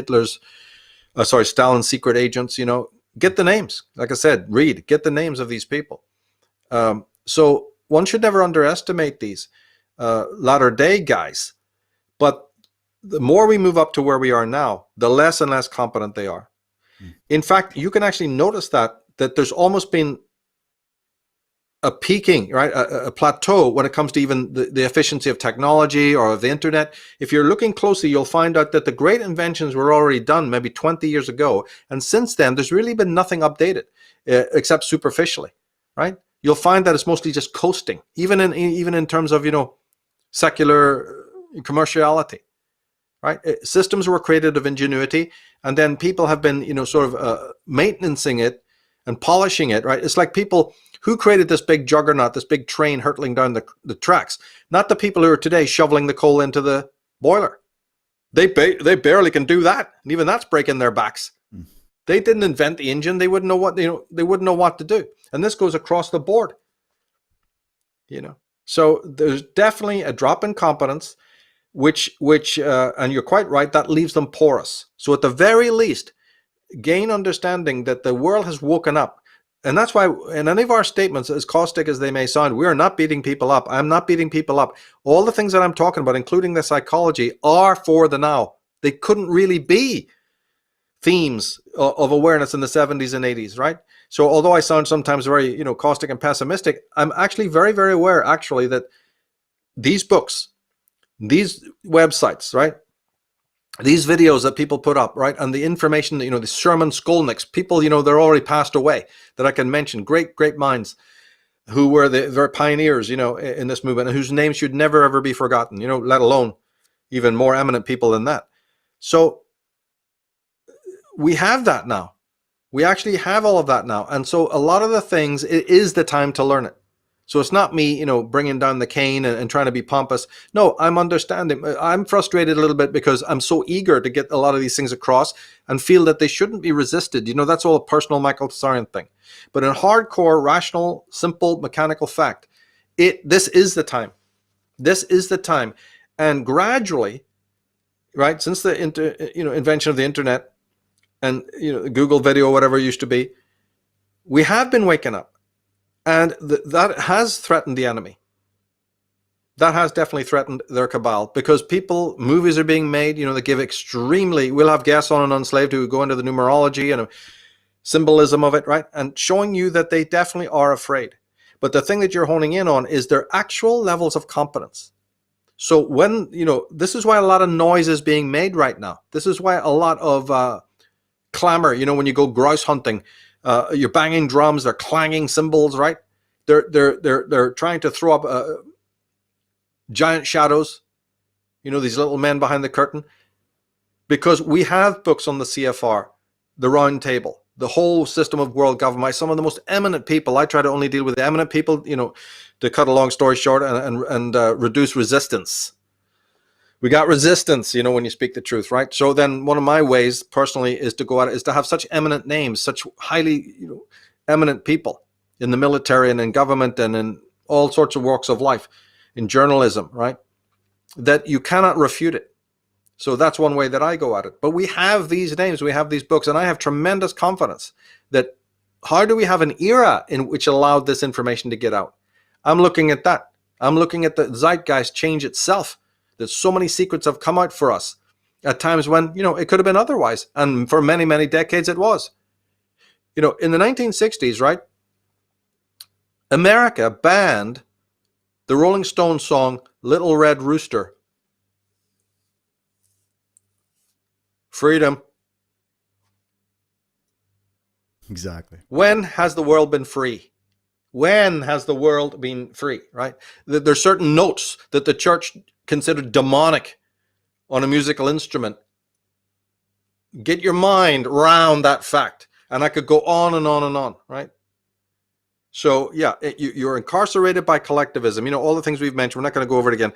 Speaker 2: Stalin's secret agents. Get the names. Like I said, get the names of these people. So one should never underestimate these latter day guys. But the more we move up to where we are now, the less and less competent they are. In fact, you can actually notice that there's almost been a peaking, right, a plateau when it comes to even the efficiency of technology or of the internet. If you're looking closely, you'll find out that the great inventions were already done maybe 20 years ago. And since then, there's really been nothing updated except superficially, right? You'll find that it's mostly just coasting, even in terms of, secular commerciality, right? Systems were created of ingenuity, and then people have been, maintaining it and polishing it, right? It's like people who created this big juggernaut, this big train hurtling down the tracks, not the people who are today shoveling the coal into the boiler. They barely can do that, and even that's breaking their backs. They didn't invent the engine. They wouldn't know what they wouldn't know what to do. And this goes across the board. So there's definitely a drop in competence, which and you're quite right, that leaves them porous. So at the very least, gain understanding that the world has woken up. And that's why in any of our statements, as caustic as they may sound, we are not beating people up. I'm not beating people up. All the things that I'm talking about, including the psychology, are for the now. They couldn't really be themes of awareness in the 70s and 80s, right? So although I sound sometimes very, caustic and pessimistic, I'm actually very, very aware, actually, that these books, these websites, right, these videos that people put up, right, and the information, the Sherman Skolnicks, people, they're already passed away that I can mention, great minds who were their pioneers, in this movement, and whose names should never, ever be forgotten, let alone even more eminent people than that. So we have that now. We actually have all of that now. And so a lot of the things, it is the time to learn it. So it's not me, bringing down the cane and trying to be pompous. No, I'm understanding. I'm frustrated a little bit because I'm so eager to get a lot of these things across and feel that they shouldn't be resisted. That's all a personal Michael Tsarion thing. But in hardcore, rational, simple, mechanical fact, this is the time. This is the time. And gradually, right, since the invention of the internet and Google video, whatever it used to be, we have been waking up, and that has threatened the enemy. That has definitely threatened their cabal, because movies are being made, that give we'll have guests on Unslaved who go into the numerology and symbolism of it, right? And showing you that they definitely are afraid. But the thing that you're honing in on is their actual levels of competence. So when, this is why a lot of noise is being made right now. This is why a lot of clamor, when you go grouse hunting, you're banging drums, they're clanging cymbals, right? They're trying to throw up giant shadows, these little men behind the curtain, because we have books on the CFR, the Round Table, the whole system of world government. Some of the most eminent people. I try to only deal with the eminent people, to cut a long story short and reduce resistance. We got resistance, when you speak the truth, right? So then one of my ways personally is to have such eminent names, such highly, eminent people in the military and in government and in all sorts of walks of life, in journalism, right? That you cannot refute it. So that's one way that I go at it. But we have these names, we have these books, and I have tremendous confidence that how do we have an era in which allowed this information to get out? I'm looking at that. I'm looking at the zeitgeist change itself, that so many secrets have come out for us at times when, it could have been otherwise. And for many, many decades it was. In the 1960s, right, America banned the Rolling Stones song, Little Red Rooster. Freedom.
Speaker 1: Exactly.
Speaker 2: When has the world been free? When has the world been free, right? There's certain notes that the church considered demonic on a musical instrument. Get your mind around that fact. And I could go on and on and on, right? So, yeah, you're incarcerated by collectivism. All the things we've mentioned. We're not going to go over it again.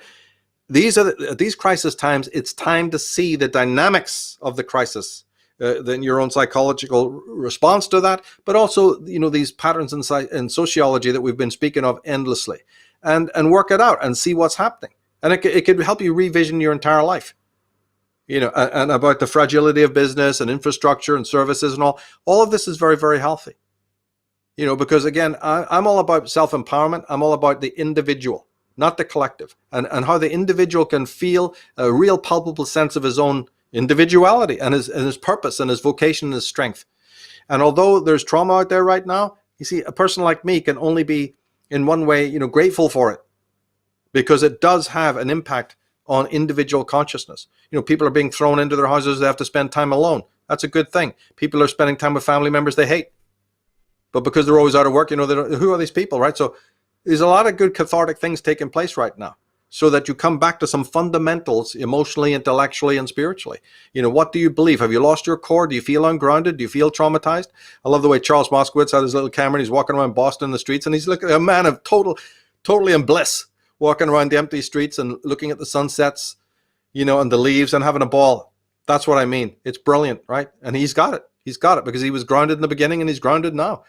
Speaker 2: These crisis times, it's time to see the dynamics of the crisis, then your own psychological response to that, but also, these patterns in sociology that we've been speaking of endlessly, and work it out and see what's happening. And it could help you revision your entire life, and about the fragility of business and infrastructure and services and all of this is very, very healthy. Because again, I'm all about self-empowerment. I'm all about the individual, not the collective, and how the individual can feel a real palpable sense of his own individuality and his purpose and his vocation and his strength. And although there's trauma out there right now, you see, a person like me can only be in one way, grateful for it, because it does have an impact on individual consciousness. People are being thrown into their houses. They have to spend time alone. That's a good thing. People are spending time with family members they hate, but because they're always out of work, who are these people, right? So there's a lot of good cathartic things taking place right now, so that you come back to some fundamentals emotionally, intellectually, and spiritually. What do you believe? Have you lost your core? Do you feel ungrounded? Do you feel traumatized? I love the way Charles Moskowitz had his little camera and he's walking around Boston in the streets, and he's looking a man of totally in bliss, walking around the empty streets and looking at the sunsets, and the leaves and having a ball. That's what I mean. It's brilliant, right? And he's got it. He's got it because he was grounded in the beginning and he's grounded now.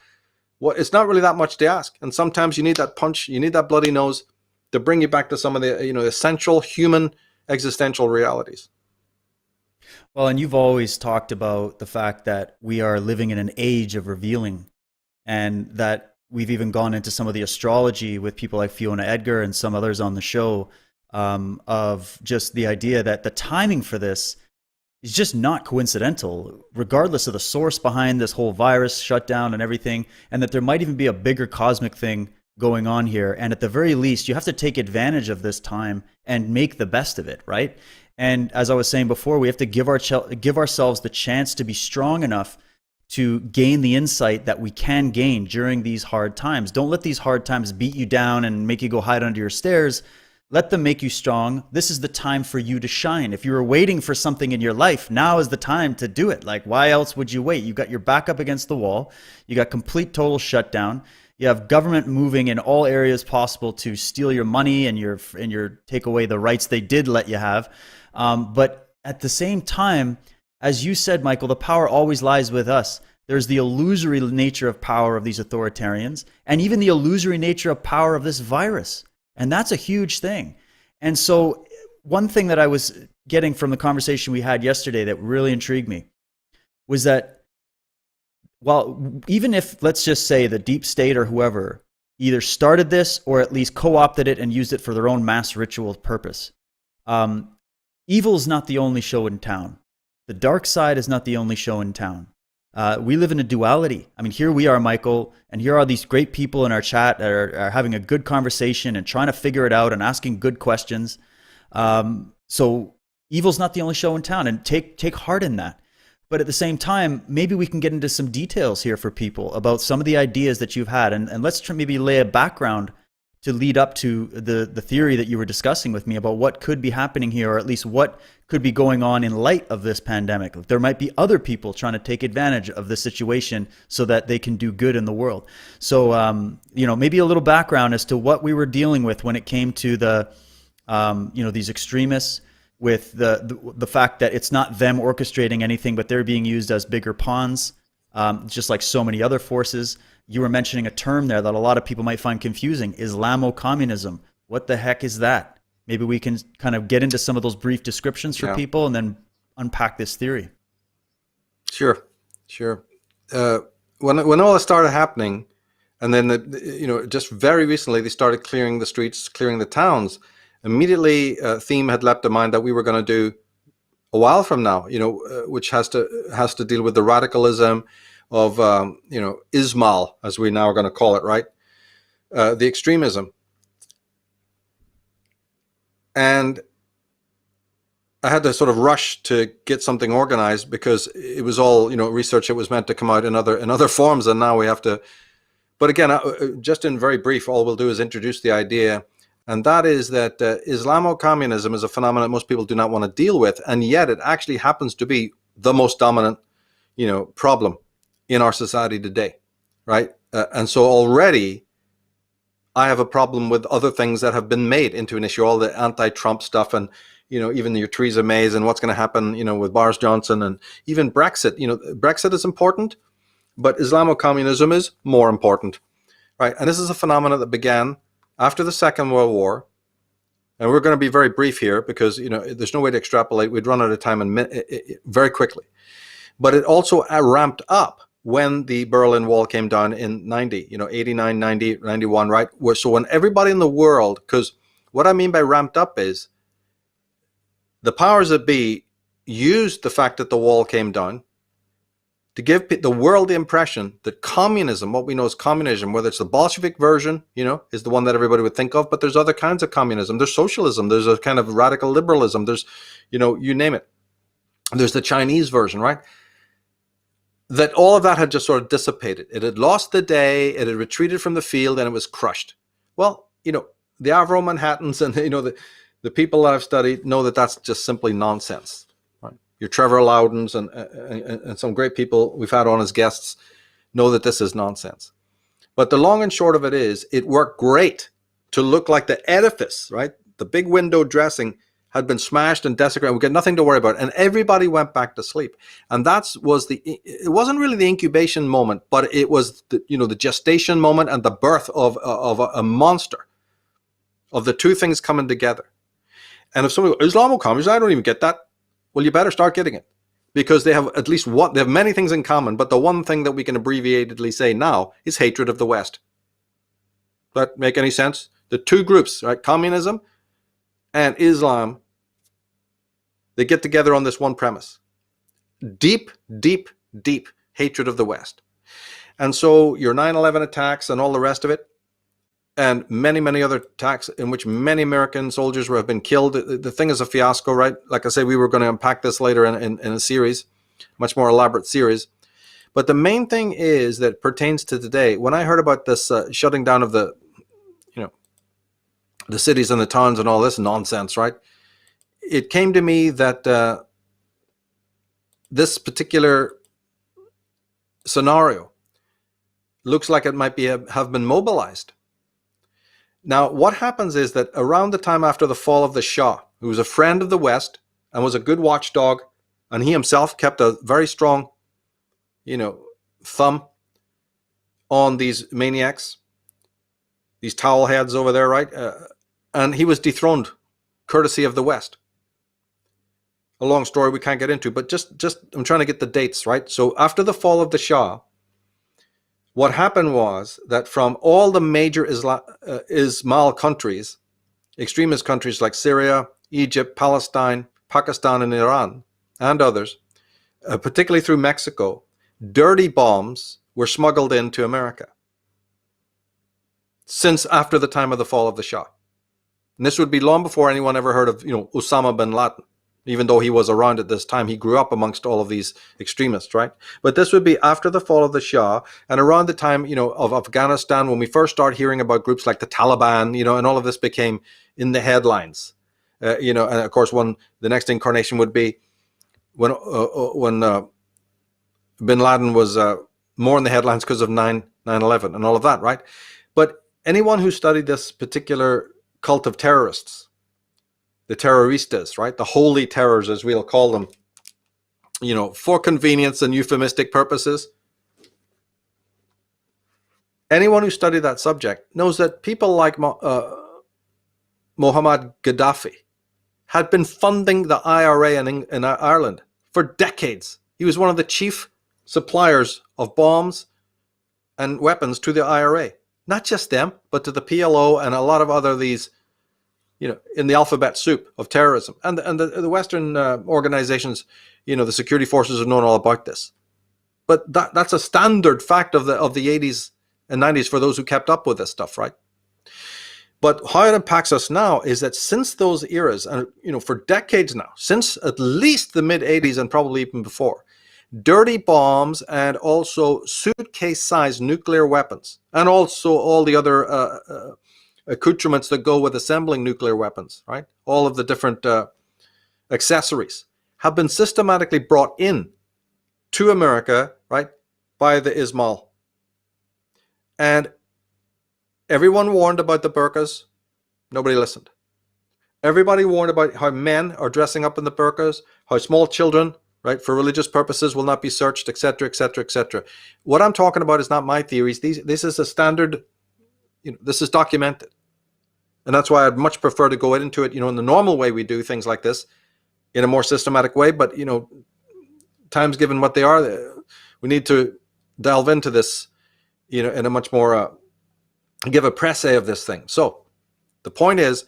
Speaker 2: Well, it's not really that much to ask. And sometimes you need that punch, you need that bloody nose to bring you back to some of the, essential human existential realities.
Speaker 1: Well, and you've always talked about the fact that we are living in an age of revealing, and that we've even gone into some of the astrology with people like Fiona Edgar and some others on the show, of just the idea that the timing for this is just not coincidental, regardless of the source behind this whole virus shutdown and everything, and that there might even be a bigger cosmic thing going on here. And at the very least, you have to take advantage of this time and make the best of it, right? And as I was saying before, we have to give ourselves the chance to be strong enough to gain the insight that we can gain during these hard times. Don't let these hard times beat you down and make you go hide under your stairs. Let them make you strong. This is the time for you to shine. If you were waiting for something in your life, now is the time to do it. Like, why else would you wait? You got your back up against the wall. You got complete total shutdown. You have government moving in all areas possible to steal your money and your take away the rights they did let you have. But at the same time, as you said, Michael, the power always lies with us. There's the illusory nature of power of these authoritarians, and even the illusory nature of power of this virus. And that's a huge thing. And so one thing that I was getting from the conversation we had yesterday that really intrigued me was that, well, even if, let's just say, the deep state or whoever either started this or at least co-opted it and used it for their own mass ritual purpose, evil is not the only show in town. The dark side is not the only show in town. We live in a duality. I mean, here we are, Michael, and here are these great people in our chat that are having a good conversation and trying to figure it out and asking good questions. So evil's not the only show in town, and take heart in that. But at the same time, maybe we can get into some details here for people about some of the ideas that you've had, and let's maybe lay a background to lead up to the theory that you were discussing with me about what could be happening here, or at least what could be going on in light of this pandemic. There might be other people trying to take advantage of this situation so that they can do good in the world. So, maybe a little background as to what we were dealing with when it came to the, these extremists, with the fact that it's not them orchestrating anything, but they're being used as bigger pawns, just like so many other forces. You were mentioning a term there that a lot of people might find confusing: Islamo-communism. What the heck is that? Maybe we can kind of get into some of those brief descriptions for people and then unpack this theory.
Speaker 2: Sure. When all this started happening, and then just very recently they started clearing the streets, clearing the towns. Immediately, a theme had leapt to mind that we were going to do a while from now. Which has to deal with the radicalism of Ismail, as we now are going to call it, right? The extremism. And I had to sort of rush to get something organized because it was all, research that was meant to come out in other forms, and now we have to. But again, just in very brief, all we'll do is introduce the idea, and that is that Islamo-communism is a phenomenon most people do not want to deal with, and yet it actually happens to be the most dominant, problem in our society today, right? And so already I have a problem with other things that have been made into an issue, all the anti-Trump stuff, and even your Theresa May's, and what's going to happen, with Boris Johnson, and even Brexit. Brexit is important, but Islamo-communism is more important, right? And this is a phenomenon that began after the Second World War, and we're going to be very brief here because there's no way to extrapolate. We'd run out of time very quickly. But it also ramped up when the Berlin Wall came down in 89, 90, 91, right? So when everybody in the world, because what I mean by ramped up is the powers that be used the fact that the wall came down to give the world the impression that communism, what we know as communism, whether it's the Bolshevik version, is the one that everybody would think of, but there's other kinds of communism. There's socialism. There's a kind of radical liberalism. There's, you name it. There's the Chinese version, right? That all of that had just sort of dissipated. It had lost the day, it had retreated from the field, and it was crushed. Well, the Avro Manhattans and, the people that I've studied know that that's just simply nonsense. Right? Your Trevor Loudons and some great people we've had on as guests know that this is nonsense. But the long and short of it is, it worked great to look like the edifice, right? The big window dressing had been smashed and desecrated. We got nothing to worry about. And everybody went back to sleep. And it wasn't really the incubation moment, but it was the gestation moment and the birth of a monster, of the two things coming together. And if somebody goes, Islamo-communism, I don't even get that. Well, you better start getting it, because they have at least one, they have many things in common, but the one thing that we can abbreviatedly say now is hatred of the West. Does that make any sense? The two groups, right? Communism and Islam, they get together on this one premise: deep, deep, deep hatred of the West. And so your 9/11 attacks and all the rest of it, and many, many other attacks in which many American soldiers have been killed. The thing is a fiasco, right? Like I say, we were going to unpack this later in a series, much more elaborate series. But the main thing is that pertains to today. When I heard about this shutting down of the cities and the towns and all this nonsense, right? It came to me that this particular scenario looks like it might have been mobilized. Now, what happens is that around the time after the fall of the Shah, who was a friend of the West and was a good watchdog, and he himself kept a very strong, thumb on these maniacs, these towel heads over there, right? And he was dethroned courtesy of the West. A long story we can't get into, but just I'm trying to get the dates right. So after the fall of the Shah, what happened was that from all the major Ismail countries, extremist countries like Syria, Egypt, Palestine, Pakistan, and Iran, and others, particularly through Mexico, dirty bombs were smuggled into America since after the time of the fall of the Shah. And this would be long before anyone ever heard of, Osama bin Laden. Even though he was around at this time, he grew up amongst all of these extremists, right? But this would be after the fall of the Shah and around the time, of Afghanistan, when we first started hearing about groups like the Taliban, and all of this became in the headlines. And of course, the next incarnation would be when bin Laden was more in the headlines because of 9/11 and all of that, right? But anyone who studied this particular cult of terrorists, the terroristas, right? The holy terrors, as we'll call them, for convenience and euphemistic purposes. Anyone who studied that subject knows that people like Muhammad Gaddafi had been funding the IRA in Ireland for decades. He was one of the chief suppliers of bombs and weapons to the IRA. Not just them, but to the PLO and a lot of other these, in the alphabet soup of terrorism. And the Western organizations, the security forces have known all about this. But that's a standard fact of the 80s and 90s for those who kept up with this stuff, right? But how it impacts us now is that since those eras, and for decades now, since at least the mid-80s and probably even before, dirty bombs and also suitcase-sized nuclear weapons, and also all the other accoutrements that go with assembling nuclear weapons, right? All of the different accessories have been systematically brought in to America, right, by the Ismail. And everyone warned about the burqas. Nobody listened. Everybody warned about how men are dressing up in the burqas, how small children, right, for religious purposes will not be searched, etc., etc., etc. What I'm talking about is not my theories. This is a standard, this is documented. And that's why I'd much prefer to go into it, in the normal way we do things like this, in a more systematic way. But, times given what they are, we need to delve into this, in a much more, give a presse of this thing. So the point is,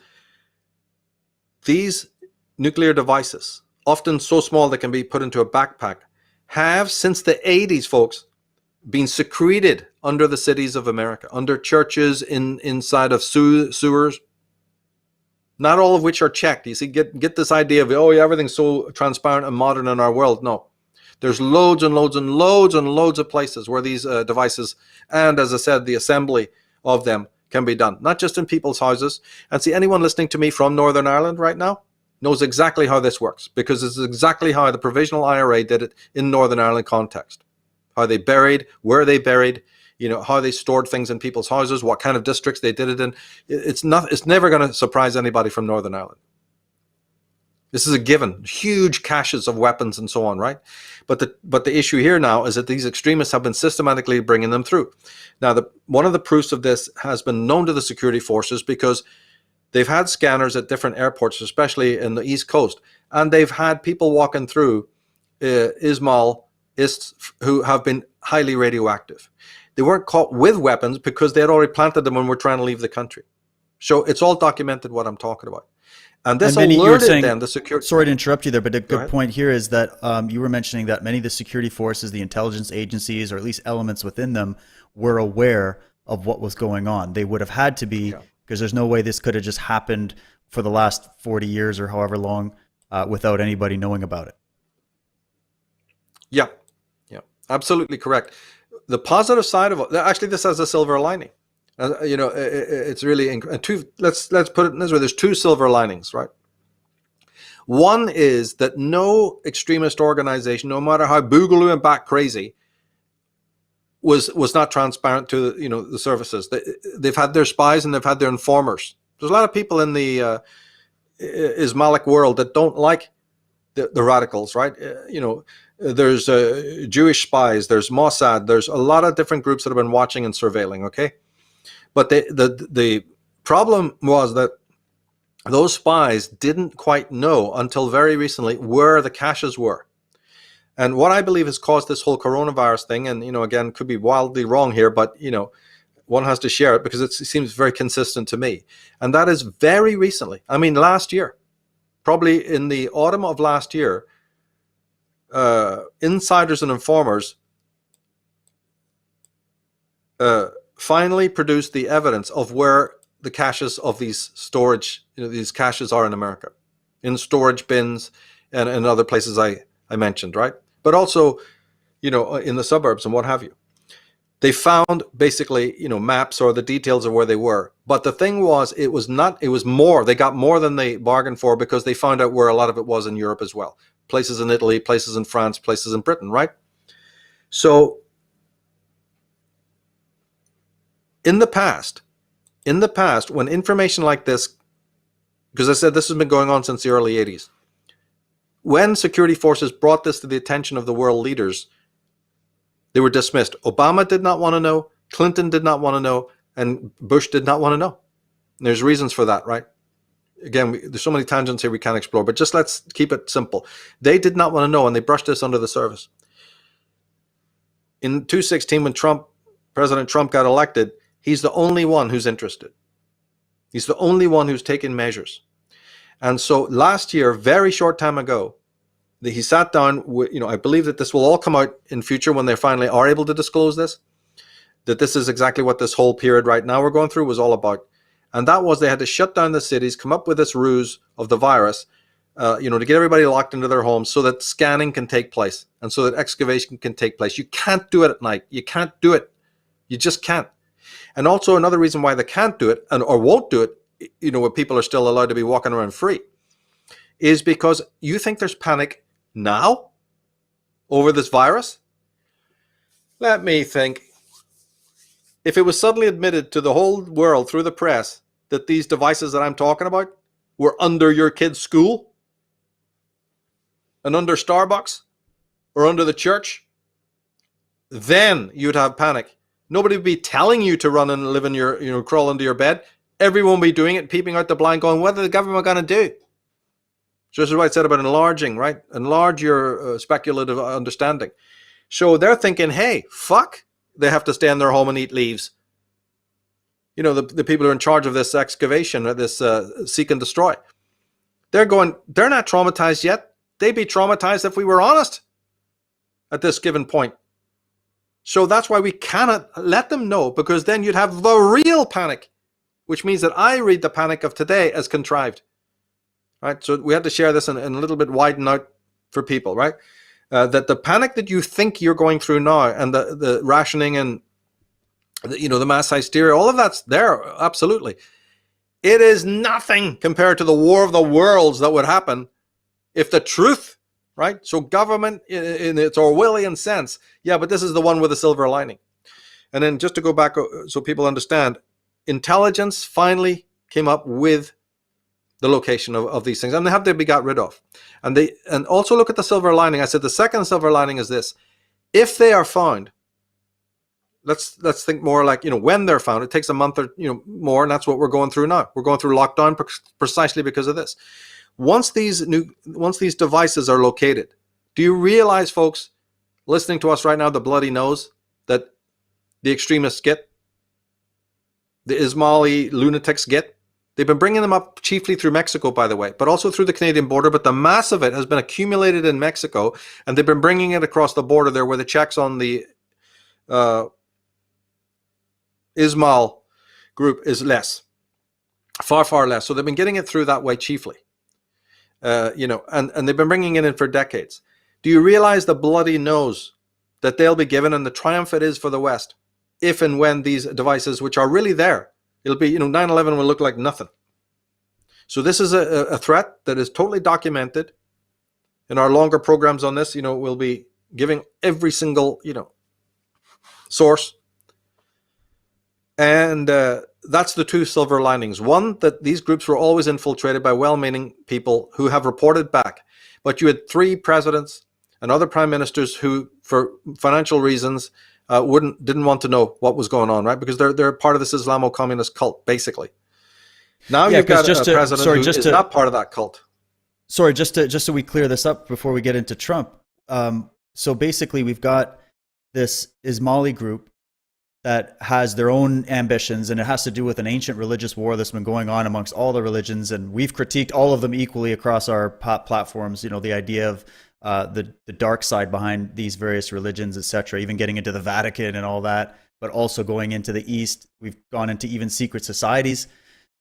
Speaker 2: these nuclear devices, often so small they can be put into a backpack, have since the 80s, folks, been secreted under the cities of America, under churches, inside of sewers, not all of which are checked. You see, get this idea of, everything's so transparent and modern in our world. No, there's loads and loads and loads and loads of places where these devices, and as I said, the assembly of them can be done, not just in people's houses. And see, anyone listening to me from Northern Ireland right now knows exactly how this works, because it's exactly how the Provisional IRA did it in Northern Ireland context. How they buried, where they buried, how they stored things in people's houses, what kind of districts they did it in. It's never going to surprise anybody from Northern Ireland. This is a given, huge caches of weapons and so on, right? But the issue here now is that these extremists have been systematically bringing them through. Now, one of the proofs of this has been known to the security forces, because they've had scanners at different airports, especially in the East Coast, and they've had people walking through Ismailists who have been highly radioactive. They weren't caught with weapons because they had already planted them when we're trying to leave the country. So it's all documented what I'm talking about. And this alerted then the security...
Speaker 1: Sorry to interrupt you there, but a good point here is that you were mentioning that many of the security forces, the intelligence agencies, or at least elements within them, were aware of what was going on. They would have had to be, because there's no way this could have just happened for the last 40 years or however long without anybody knowing about it.
Speaker 2: Yeah, absolutely correct. The positive side of it, actually, this has a silver lining. It's really let's put it in this way. There's two silver linings, right? One is that no extremist organization, no matter how boogaloo and bat crazy, was not transparent to the services. They've had their spies and they've had their informers. There's a lot of people in the Islamic world that don't like the radicals, right? There's Jewish spies, there's Mossad, there's a lot of different groups that have been watching and surveilling, okay? But the problem was that those spies didn't quite know until very recently where the caches were. And what I believe has caused this whole coronavirus thing, and, again, could be wildly wrong here, but, one has to share it because it seems very consistent to me. And that is very recently. I mean, last year, probably in the autumn of last year, insiders and informers finally produced the evidence of where the caches of these storage, these caches are in America, in storage bins and in other places I mentioned, right? But also, in the suburbs and what have you. They found basically, maps or the details of where they were. But the thing was, it was more. They got more than they bargained for because they found out where a lot of it was in Europe as well. Places in Italy, places in France, places in Britain, right? So in the past, when information like this, because I said this has been going on since the early 80s, when security forces brought this to the attention of the world leaders, they were dismissed. Obama did not want to know, Clinton did not want to know, and Bush did not want to know. And there's reasons for that, right? Again, there's so many tangents here we can't explore, but just let's keep it simple. They did not want to know, and they brushed this under the surface. In 2016, when President Trump got elected, he's the only one who's interested. He's the only one who's taken measures. And so last year, very short time ago, he sat down with, I believe that this will all come out in future when they finally are able to disclose this, that this is exactly what this whole period right now we're going through was all about. And that was they had to shut down the cities, come up with this ruse of the virus, to get everybody locked into their homes so that scanning can take place and so that excavation can take place. You can't do it at night. You can't do it. You just can't. And also another reason why they can't do it or won't do it, where people are still allowed to be walking around free, is because you think there's panic now over this virus? Let me think. If it was suddenly admitted to the whole world through the press that these devices that I'm talking about were under your kid's school and under Starbucks or under the church, then you'd have panic. Nobody would be telling you to run and live in your, crawl into your bed. Everyone would be doing it, peeping out the blind, going, what are the government going to do? Just as I said about enlarging, right? Enlarge your speculative understanding. So they're thinking, hey, fuck, they have to stay in their home and eat leaves. The people who are in charge of this excavation, this seek and destroy. They're not traumatized yet. They'd be traumatized if we were honest at this given point. So that's why we cannot let them know, because then you'd have the real panic, which means that I read the panic of today as contrived. Right, so we had to share this and a little bit widen out for people, right? That the panic that you think you're going through now, and the rationing and the mass hysteria, all of that's there, absolutely. It is nothing compared to the war of the worlds that would happen if the truth, right? So government in its Orwellian sense, yeah, but this is the one with a silver lining. And then just to go back so people understand, intelligence finally came up with the location of these things, and they have to be got rid of. And also look at the silver lining. I said the second silver lining is this: if they are found, let's think more like when they're found. It takes a month or more, and that's what we're going through now. We're going through lockdown precisely because of this. Once these devices are located, do you realize, folks, listening to us right now, the bloody nose that the extremists get, the Ismaili lunatics get? They've been bringing them up chiefly through Mexico, by the way, but also through the Canadian border. But the mass of it has been accumulated in Mexico, and they've been bringing it across the border there, where the checks on the Ismail group is less, far, far less. So they've been getting it through that way chiefly, and they've been bringing it in for decades. Do you realize the bloody nose that they'll be given, and the triumph it is for the West if and when these devices, which are really there, it'll be, 9/11 will look like nothing. So this is a threat that is totally documented. In our longer programs on this, we'll be giving every single, source. And that's the two silver linings. One, that these groups were always infiltrated by well-meaning people who have reported back. But you had 3 presidents and other prime ministers who, for financial reasons, didn't want to know what was going on, right? Because they're part of this Islamo-communist cult, basically. Now
Speaker 1: Yeah,
Speaker 2: you've
Speaker 1: because
Speaker 2: got a president who is not part of that cult.
Speaker 1: just so we clear this up before we get into Trump. So basically, we've got this Ismaili group that has their own ambitions, and it has to do with an ancient religious war that's been going on amongst all the religions, and we've critiqued all of them equally across our platforms. You know, the idea of the dark side behind these various religions, etc., even getting into the Vatican and all that, but also going into the East. We've gone into even secret societies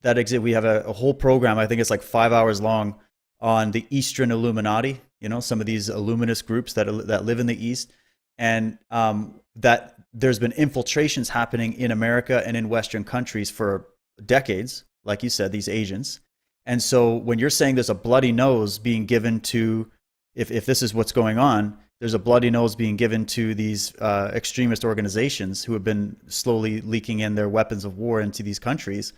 Speaker 1: that exist. We have a whole program, I think it's like 5 hours long, on the Eastern Illuminati, you know, some of these illuminist groups that live in the East, and that there's been infiltrations happening in America and in Western countries for decades, like you said, these agents. And so when you're saying there's a bloody nose being given to, if this is what's going on, there's a bloody nose being given to these extremist organizations who have been slowly leaking in their weapons of war into these countries.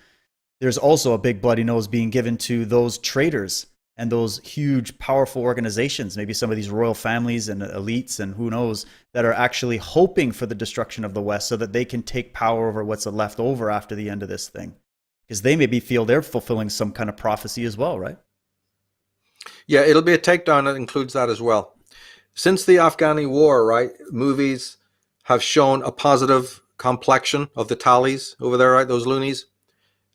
Speaker 1: There's also a big bloody nose being given to those traitors and those huge, powerful organizations, maybe some of these royal families and elites and who knows, that are actually hoping for the destruction of the West so that they can take power over what's left over after the end of this thing. Because they maybe feel they're fulfilling some kind of prophecy as well, right?
Speaker 2: Yeah, it'll be a takedown that includes that as well. Since the Afghani war, right, movies have shown a positive complexion of the tallies over there, right, those loonies,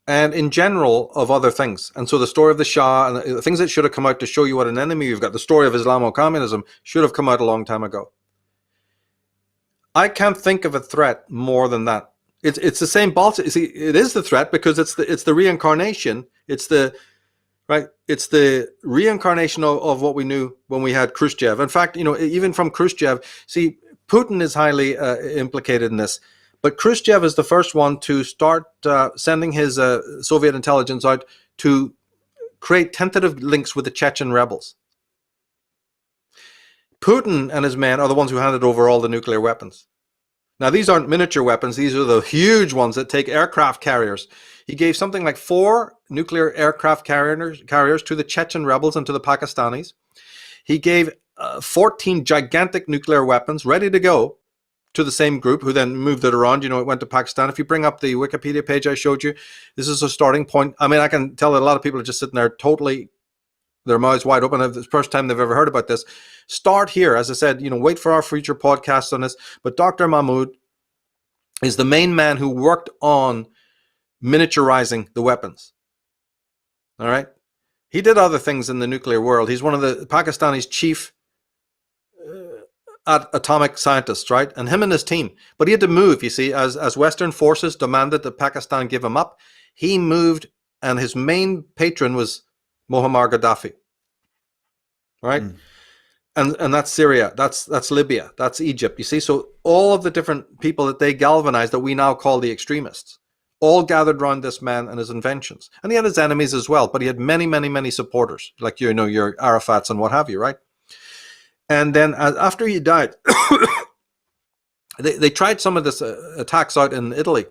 Speaker 2: and in general of other things. And so the story of the Shah and the things that should have come out to show you what an enemy you've got, the story of Islamo-communism, should have come out a long time ago. I can't think of a threat more than that. It's the same bullshit. You see, it is the threat because it's the reincarnation. It's the reincarnation of what we knew when we had Khrushchev. In fact, you know, even from Khrushchev, see, Putin is highly implicated in this. But Khrushchev is the first one to start sending his Soviet intelligence out to create tentative links with the Chechen rebels. Putin and his men are the ones who handed over all the nuclear weapons. Now, these aren't miniature weapons. These are the huge ones that take aircraft carriers. He gave something like 4 nuclear aircraft carriers to the Chechen rebels and to the Pakistanis. He gave 14 gigantic nuclear weapons ready to go to the same group, who then moved it around. You know, it went to Pakistan. If you bring up the Wikipedia page I showed you, this is a starting point. I mean, I can tell that a lot of people are just sitting there totally, their mouths wide open. It's the first time they've ever heard about this. Start here. As I said, you know, wait for our future podcasts on this. But Dr. Mahmoud is the main man who worked on miniaturizing the weapons. All right. He did other things in the nuclear world. He's one of the Pakistani's chief atomic scientists, right? And him and his team. But he had to move, you see, as Western forces demanded that Pakistan give him up. He moved, and his main patron was Muammar Gaddafi. Right? And that's Syria, that's Libya, that's Egypt. You see, so all of the different people that they galvanized that we now call the extremists, all gathered around this man and his inventions. And he had his enemies as well, but he had many, many, many supporters, like, you know, your Arafats and what have you, right? And then after he died, they tried some of this attacks out in Italy,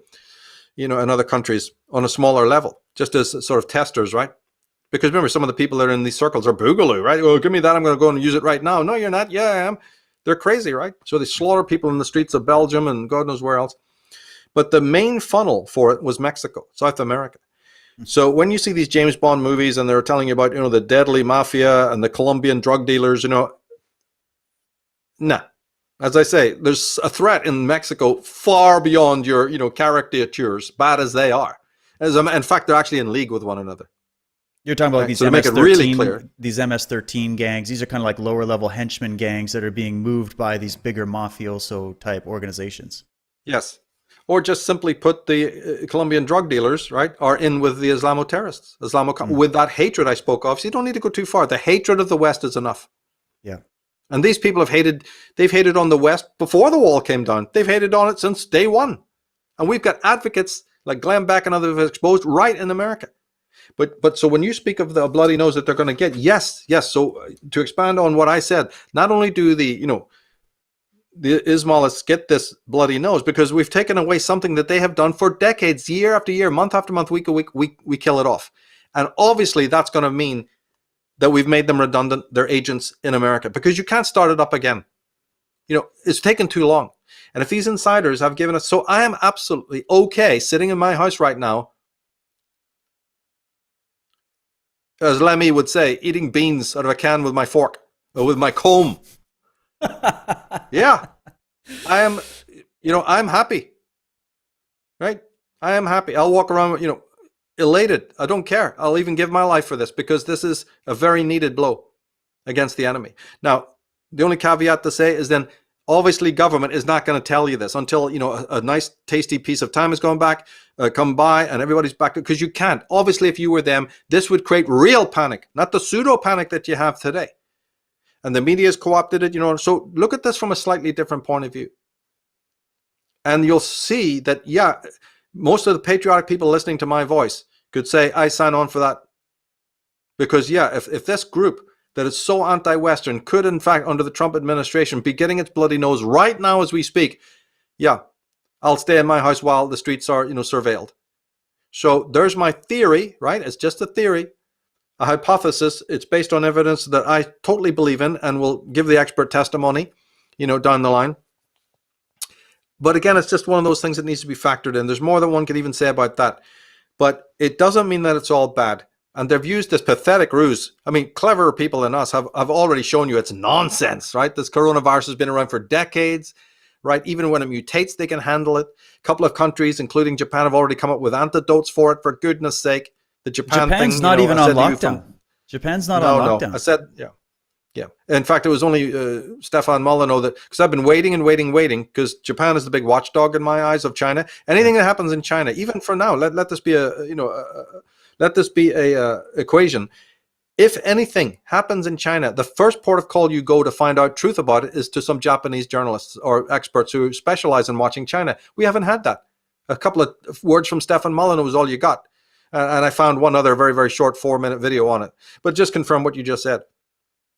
Speaker 2: you know, and other countries on a smaller level, just as sort of testers, right? Because remember, some of the people that are in these circles are boogaloo, right? Oh, give me that. I'm going to go and use it right now. No, you're not. Yeah, I am. They're crazy, right? So they slaughter people in the streets of Belgium and God knows where else. But the main funnel for it was Mexico, South America. So when you see these James Bond movies and they're telling you about, you know, the deadly mafia and the Colombian drug dealers, you know, nah. As I say, there's a threat in Mexico far beyond your, you know, caricatures, bad as they are. In fact, they're actually in league with one another.
Speaker 1: You're talking about, right, these
Speaker 2: so MS-13, make it really clear.
Speaker 1: These MS-13 gangs. These are kind of like lower level henchmen gangs that are being moved by these bigger mafioso type organizations.
Speaker 2: Yes. Or just simply put, the Colombian drug dealers, right, are in with the Islamo-terrorists, with that hatred I spoke of. So you don't need to go too far. The hatred of the West is enough.
Speaker 1: Yeah.
Speaker 2: And these people they've hated on the West before the wall came down. They've hated on it since day one. And we've got advocates like Glenn Beck and others exposed right in America. But so when you speak of the bloody nose that they're going to get, yes. So to expand on what I said, not only do the Islamists get this bloody nose because we've taken away something that they have done for decades, year after year, month after month, week after week, we kill it off. And obviously that's going to mean that we've made them redundant, they're agents in America, because you can't start it up again. You know, it's taken too long. And if these insiders have given us, so I am absolutely okay sitting in my house right now as Lemmy would say, eating beans out of a can with my fork or with my comb. Yeah, I am, I'm happy, right? I am happy. I'll walk around, elated. I don't care. I'll even give my life for this because this is a very needed blow against the enemy. Now, the only caveat to say is then obviously government is not going to tell you this until, a nice tasty piece of time has come by and everybody's back, because you can't. Obviously, if you were them, this would create real panic, not the pseudo panic that you have today. And the media has co-opted it, so look at this from a slightly different point of view. And you'll see that, yeah, most of the patriotic people listening to my voice could say, I sign on for that. Because, yeah, if this group that is so anti-Western could, in fact, under the Trump administration, be getting its bloody nose right now as we speak, yeah, I'll stay in my house while the streets are, surveilled. So there's my theory, right? It's just a theory, a hypothesis. It's based on evidence that I totally believe in and will give the expert testimony, down the line. But again, it's just one of those things that needs to be factored in. There's more than one could even say about that. But it doesn't mean that it's all bad. And they've used this pathetic ruse. I mean, cleverer people than us have already shown you it's nonsense, right? This coronavirus has been around for decades, right? Even when it mutates, they can handle it. A couple of countries, including Japan, have already come up with antidotes for it, for goodness sake. The
Speaker 1: Japan's
Speaker 2: thing,
Speaker 1: not even on lockdown. Japan's not on lockdown.
Speaker 2: No. I said, yeah. Yeah. In fact, it was only Stefan Molyneux because I've been waiting, because Japan is the big watchdog in my eyes of China. Anything that happens in China, even for now, let this be a equation. If anything happens in China, the first port of call you go to find out truth about it is to some Japanese journalists or experts who specialize in watching China. We haven't had that. A couple of words from Stefan Molyneux was all you got. And I found one other very, very short 4-minute video on it. But just confirm what you just said.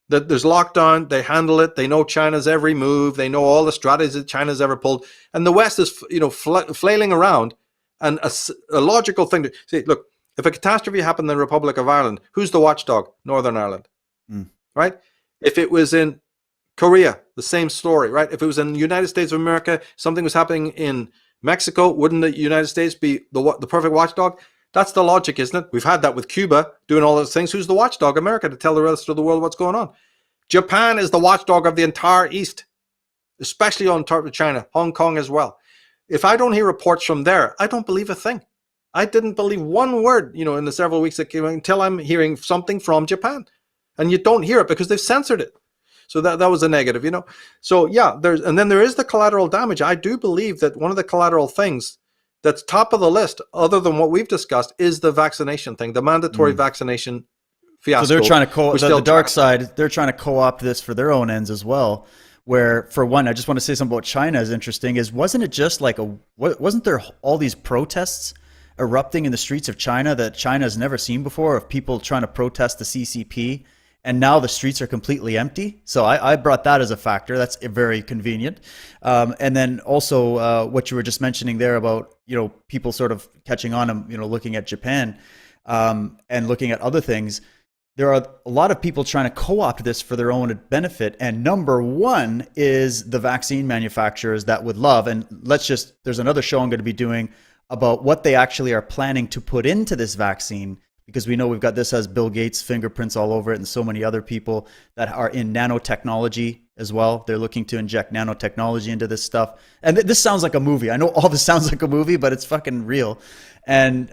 Speaker 2: That there's lockdown, they handle it, they know China's every move, they know all the strategies that China's ever pulled, and the West is, flailing around. And a logical thing to say, look, if a catastrophe happened in the Republic of Ireland, who's the watchdog? Northern Ireland, right? If it was in Korea, the same story, right? If it was in the United States of America, something was happening in Mexico, wouldn't the United States be the perfect watchdog? That's the logic, isn't it? We've had that with Cuba doing all those things. Who's the watchdog? America, to tell the rest of the world what's going on. Japan is the watchdog of the entire East, especially on top of China, Hong Kong as well. If I don't hear reports from there, I don't believe a thing. I didn't believe one word, in the several weeks that came until I'm hearing something from Japan. And you don't hear it because they've censored it. So that was a negative, So yeah, there is the collateral damage. I do believe that one of the collateral things that's top of the list, other than what we've discussed, is the vaccination thing, the mandatory vaccination fiasco.
Speaker 1: So they're trying to the dark side. They're trying to co-opt this for their own ends as well. Where, for one, I just want to say something about China is interesting. Wasn't it just like wasn't there all these protests erupting in the streets of China that China has never seen before, of people trying to protest the CCP? And now the streets are completely empty. So I brought that as a factor. That's very convenient. And then also what you were just mentioning there about, people sort of catching on and, looking at Japan and looking at other things. There are a lot of people trying to co-opt this for their own benefit. And number one is the vaccine manufacturers that would love. And there's another show I'm going to be doing about what they actually are planning to put into this vaccine, because we know we've got this has Bill Gates' fingerprints all over it and so many other people that are in nanotechnology as well. They're looking to inject nanotechnology into this stuff. And this sounds like a movie. I know all this sounds like a movie, but it's fucking real. And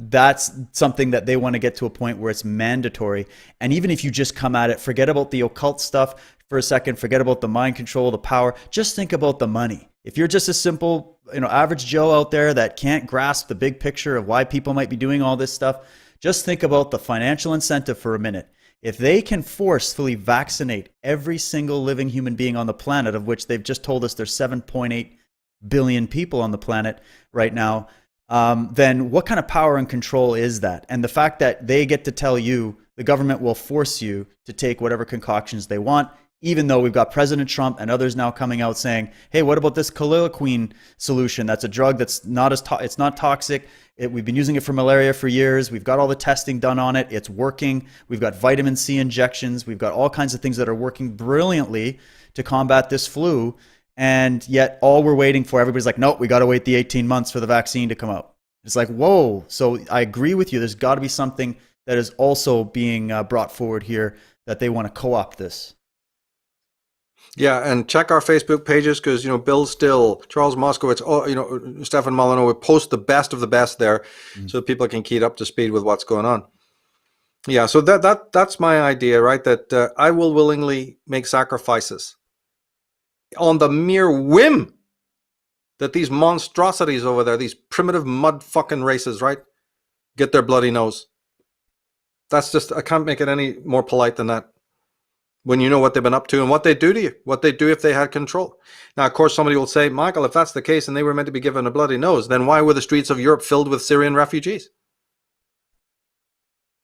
Speaker 1: that's something that they want to get to a point where it's mandatory. And even if you just come at it, forget about the occult stuff for a second, forget about the mind control, the power, just think about the money. If you're just a simple, average Joe out there that can't grasp the big picture of why people might be doing all this stuff, just think about the financial incentive for a minute. If they can forcefully vaccinate every single living human being on the planet, of which they've just told us there's 7.8 billion people on the planet right now, then what kind of power and control is that? And the fact that they get to tell you, the government will force you to take whatever concoctions they want, even though we've got President Trump and others now coming out saying, hey, what about this chloroquine solution? That's a drug that's it's not toxic. We've been using it for malaria for years. We've got all the testing done on it. It's working. We've got vitamin C injections. We've got all kinds of things that are working brilliantly to combat this flu. And yet all we're waiting for, everybody's like, nope, we got to wait the 18 months for the vaccine to come out. It's like, whoa. So I agree with you. There's got to be something that is also being brought forward here, that they want to co-opt this.
Speaker 2: Yeah, and check our Facebook pages because, Bill Still, Charles Moskowitz, Stefan Molyneux will post the best of the best there so people can keep up to speed with what's going on. Yeah, so that's my idea, right? That I will willingly make sacrifices on the mere whim that these monstrosities over there, these primitive mud fucking races, right, get their bloody nose. That's just, I can't make it any more polite than that. When you know what they've been up to and what they do to you, what they do if they had control. Now, of course, somebody will say, Michael, if that's the case and they were meant to be given a bloody nose, then why were the streets of Europe filled with Syrian refugees?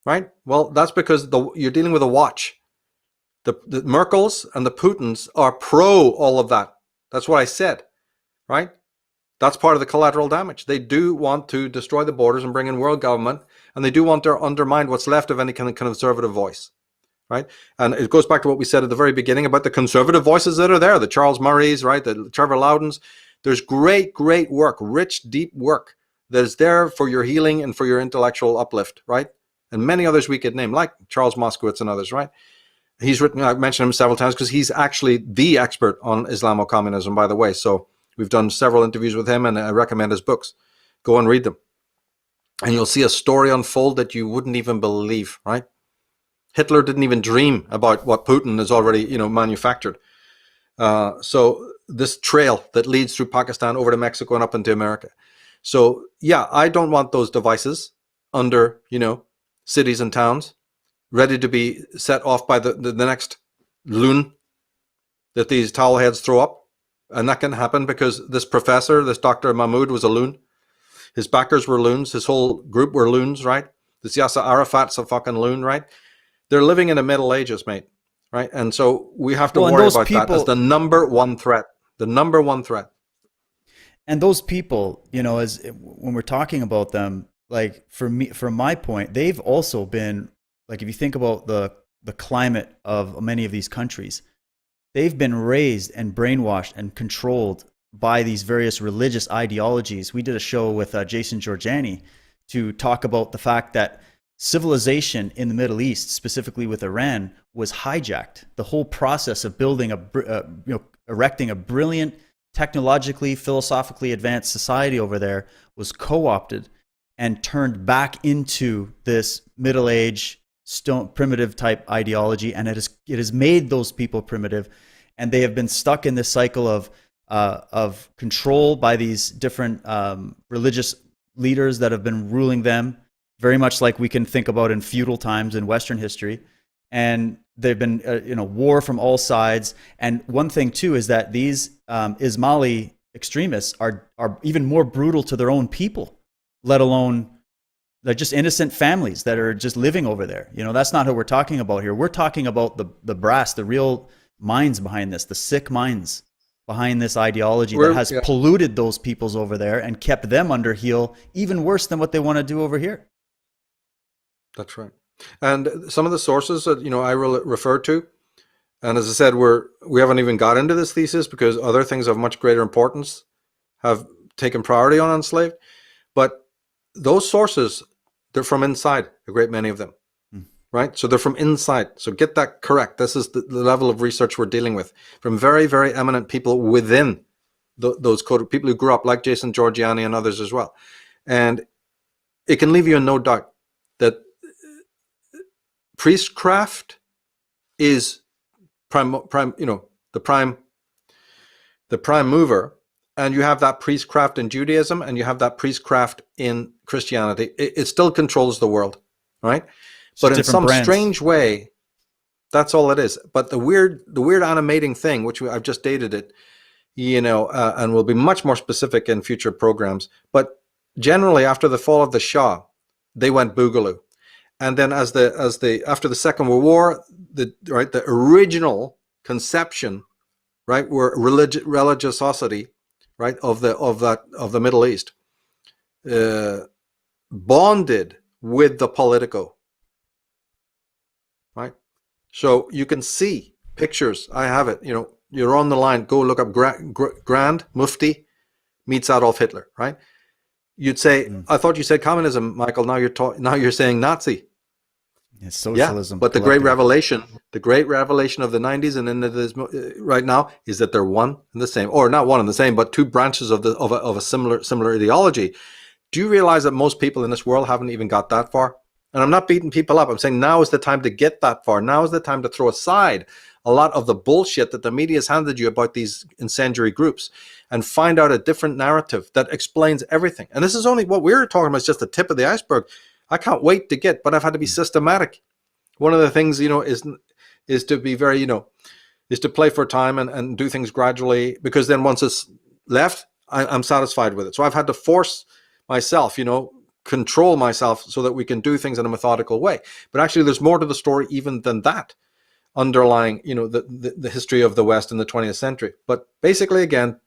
Speaker 2: Right? Well, that's because you're dealing with a watch. The Merkels and the Putins are pro all of that. That's what I said, right? That's part of the collateral damage. They do want to destroy the borders and bring in world government, and they do want to undermine what's left of any kind of conservative voice. Right. And it goes back to what we said at the very beginning about the conservative voices that are there, the Charles Murrays, right, the Trevor Loudons. There's great work, rich, deep work that is there for your healing and for your intellectual uplift, right? And many others we could name, like Charles Moskowitz and others, right? He's written, I've mentioned him several times because he's actually the expert on Islamo-communism, by the way. So we've done several interviews with him and I recommend his books. Go and read them. And you'll see a story unfold that you wouldn't even believe, right? Hitler didn't even dream about what Putin has already, manufactured. So this trail that leads through Pakistan over to Mexico and up into America. So yeah, I don't want those devices under, cities and towns, ready to be set off by the next loon that these towel heads throw up. And that can happen because this professor, this Dr. Mahmoud, was a loon. His backers were loons. His whole group were loons, right? This Yasser Arafat's a fucking loon, right? They're living in the Middle Ages, mate, right? And so we have to worry about that as the number one threat. The number one threat.
Speaker 1: And those people, as when we're talking about them, like from my point, they've also been, like, if you think about the climate of many of these countries, they've been raised and brainwashed and controlled by these various religious ideologies. We did a show with Jason Georgiani to talk about the fact that civilization in the Middle East, specifically with Iran, was hijacked. The whole process of building erecting a brilliant, technologically, philosophically advanced society over there was co-opted and turned back into this Middle Age, primitive type ideology, and it has made those people primitive, and they have been stuck in this cycle of control by these different religious leaders that have been ruling them, very much like we can think about in feudal times in Western history. And they've been, war from all sides. And one thing too is that these Ismaili extremists are even more brutal to their own people, let alone like just innocent families that are just living over there. That's not who we're talking about here. We're talking about the brass, the real minds behind this, the sick minds behind this ideology that has polluted those peoples over there and kept them under heel, even worse than what they want to do over here.
Speaker 2: That's right. And some of the sources that, I refer to, and as I said, we haven't even got into this thesis because other things of much greater importance have taken priority on Enslaved. But those sources, they're from inside, a great many of them, right? So they're from inside. So get that correct. This is the level of research we're dealing with from very, very eminent people within those coded people who grew up like Jason Georgiani and others as well. And it can leave you in no doubt that priestcraft is the prime mover, and you have that priestcraft in Judaism and you have that priestcraft in Christianity. It still controls the world, right? But in some strange way, that's all it is. But the weird animating thing, which I've just dated it, and we'll be much more specific in future programs. But generally, after the fall of the Shah, they went boogaloo. And then after the Second World War, the original conception, right, were religiosity, right, of the Middle East, bonded with the politico, right? So you can see pictures. I have it. You're on the line. Go look up Grand Mufti meets Adolf Hitler, right? You'd say, I thought you said communism, Michael. Now you're saying Nazi.
Speaker 1: It's
Speaker 2: Yeah,
Speaker 1: socialism
Speaker 2: but
Speaker 1: collective.
Speaker 2: the great revelation of the 90s and into this right now is that they're one and the same, or not one and the same, but two branches of a similar ideology. Do you realize that most people in this world haven't even got that far? And I'm not beating people up. I'm saying now is the time to get that far. Now is the time to throw aside a lot of the bullshit that the media has handed you about these incendiary groups and find out a different narrative that explains everything. And this is only what we're talking about, is just the tip of the iceberg. I can't wait to get, but I've had to be systematic. One of the things, is to be very, is to play for time and do things gradually, because then once it's left, I'm satisfied with it. So I've had to force myself, control myself so that we can do things in a methodical way. But actually, there's more to the story even than that, underlying, the history of the West in the 20th century. But basically, again,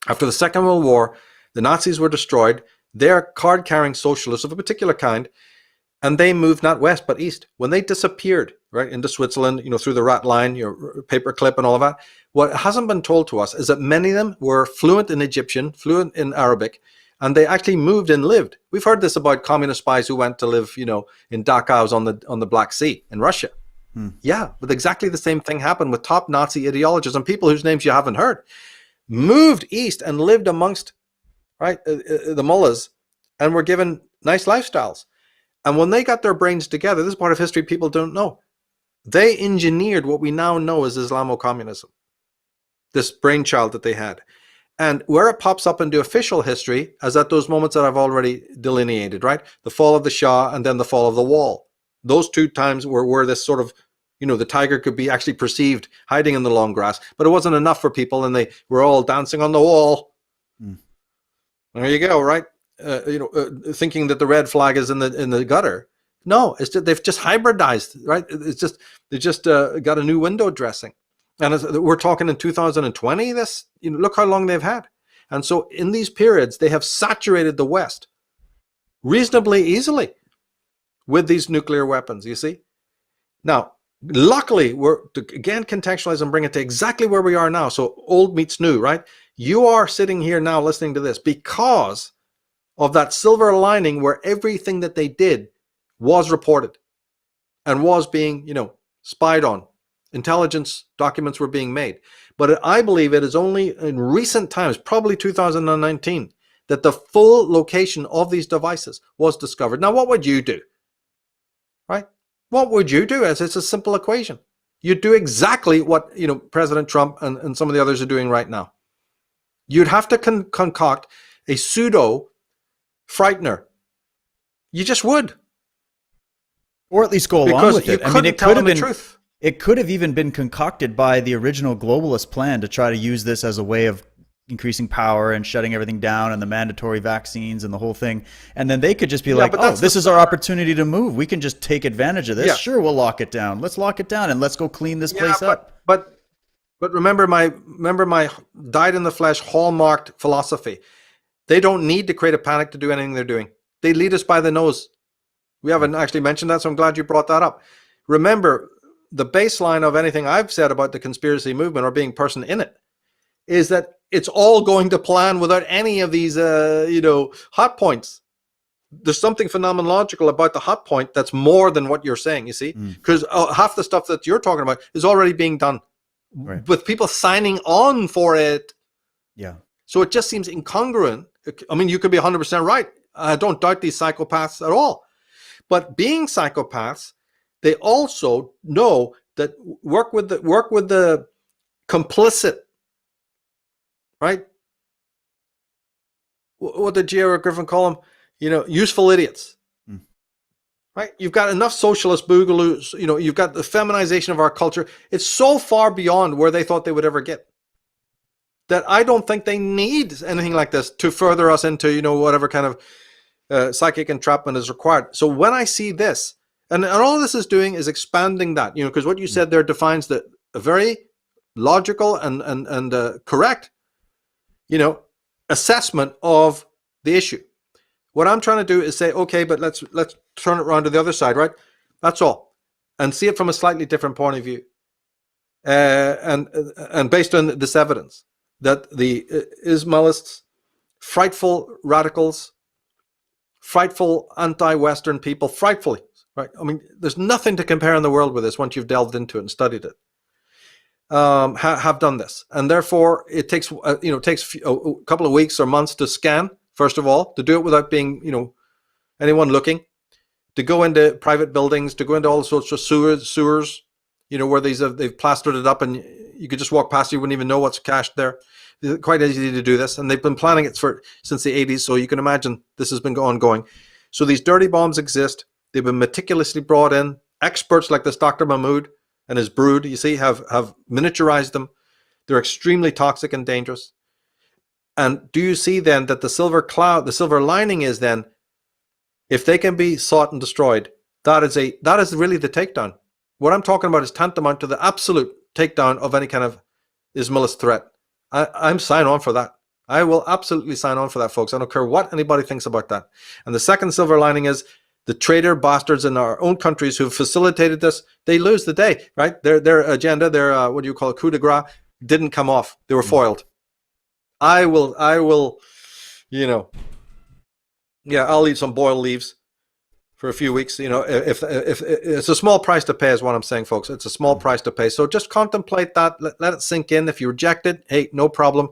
Speaker 2: after the Second World War, the Nazis were destroyed. They're card-carrying socialists of a particular kind, and they moved not west but east. When they disappeared, right, into Switzerland, through the rat line, paperclip and all of that, what hasn't been told to us is that many of them were fluent in Egyptian, fluent in Arabic, and they actually moved and lived. We've heard this about communist spies who went to live, in Dachau on the Black Sea in Russia. Yeah, but exactly the same thing happened with top Nazi ideologists and people whose names you haven't heard. Moved east and lived amongst, right, the mullahs, and were given nice lifestyles. And when they got their brains together, this is part of history people don't know. They engineered what we now know as Islamo-communism, this brainchild that they had. And where it pops up into official history is at those moments that I've already delineated, right? The fall of the Shah and then the fall of the wall. Those two times where this sort of, the tiger could be actually perceived hiding in the long grass, but it wasn't enough for people, and they were all dancing on the wall. There you go, right? Thinking that the red flag is in the gutter. No, it's just, they've just hybridized, right? It's just they just got a new window dressing, and we're talking in 2020. This, look how long they've had, and so in these periods they have saturated the West reasonably easily with these nuclear weapons. You see, now luckily we're to again contextualize and bring it to exactly where we are now. So old meets new, right? You are sitting here now listening to this because of that silver lining where everything that they did was reported and was being, spied on. Intelligence documents were being made. But I believe it is only in recent times, probably 2019, that the full location of these devices was discovered. Now, what would you do? Right? What would you do? It's a simple equation. You'd do exactly what, President Trump and some of the others are doing right now. You'd have to concoct a pseudo frightener. You just would,
Speaker 1: or at least go along with it.
Speaker 2: I mean, it could have been. Truth.
Speaker 1: It could have even been concocted by the original globalist plan to try to use this as a way of increasing power and shutting everything down, and the mandatory vaccines and the whole thing. And then they could just be like, "Oh, this is our opportunity to move. We can just take advantage of this. Yeah. Sure, we'll lock it down. Let's lock it down and let's go clean this place up."
Speaker 2: But remember my dyed in the flesh hallmarked philosophy. They don't need to create a panic to do anything they're doing. They lead us by the nose. We haven't actually mentioned that, so I'm glad you brought that up. Remember, the baseline of anything I've said about the conspiracy movement or being person in it is that it's all going to plan without any of these, hot points. There's something phenomenological about the hot point that's more than what you're saying, you see? Because half the stuff that you're talking about is already being done, right, with people signing on for it.
Speaker 1: Yeah.
Speaker 2: So it just seems incongruent. I mean, you could be 100% right. I don't doubt these psychopaths at all. But being psychopaths, they also know that work with the complicit, right? What did J.R. Griffin call them? Useful idiots. Right? You've got enough socialist boogaloos. You've got the feminization of our culture. It's so far beyond where they thought they would ever get that I don't think they need anything like this to further us into, whatever kind of psychic entrapment is required. So when I see this, and all this is doing is expanding that, because what you said there defines a very logical and correct, assessment of the issue. What I'm trying to do is say, okay, but let's turn it around to the other side, right? That's all, and see it from a slightly different point of view, and based on this evidence that the Islamists, frightful radicals, frightful anti-Western people, frightfully right? I mean, there's nothing to compare in the world with this once you've delved into it and studied it. Have done this, and therefore it takes takes a couple of weeks or months to scan. First of all, to do it without being anyone looking, to go into private buildings, to go into all sorts of sewers, where they've plastered it up, and you could just walk past, you wouldn't even know what's cached there. It's quite easy to do this, and they've been planning it since the 80s, so you can imagine this has been ongoing. So these dirty bombs exist. They've been meticulously brought in. Experts like this Dr. Mahmoud and his brood, you see, have miniaturized them. They're extremely toxic and dangerous. And do you see then that the silver lining is then, if they can be sought and destroyed, that is really the takedown. What I'm talking about is tantamount to the absolute takedown of any kind of Ismailist threat. I'm sign on for that. I will absolutely sign on for that, folks. I don't care what anybody thinks about that. And the second silver lining is the traitor bastards in our own countries who've facilitated this, they lose the day, right? Their agenda, their coup de grace, didn't come off. They were foiled. I will, I'll eat some boiled leaves for a few weeks. If it's a small price to pay, is what I'm saying, folks. It's a small price to pay. So just contemplate that. Let it sink in. If you reject it, hey, no problem.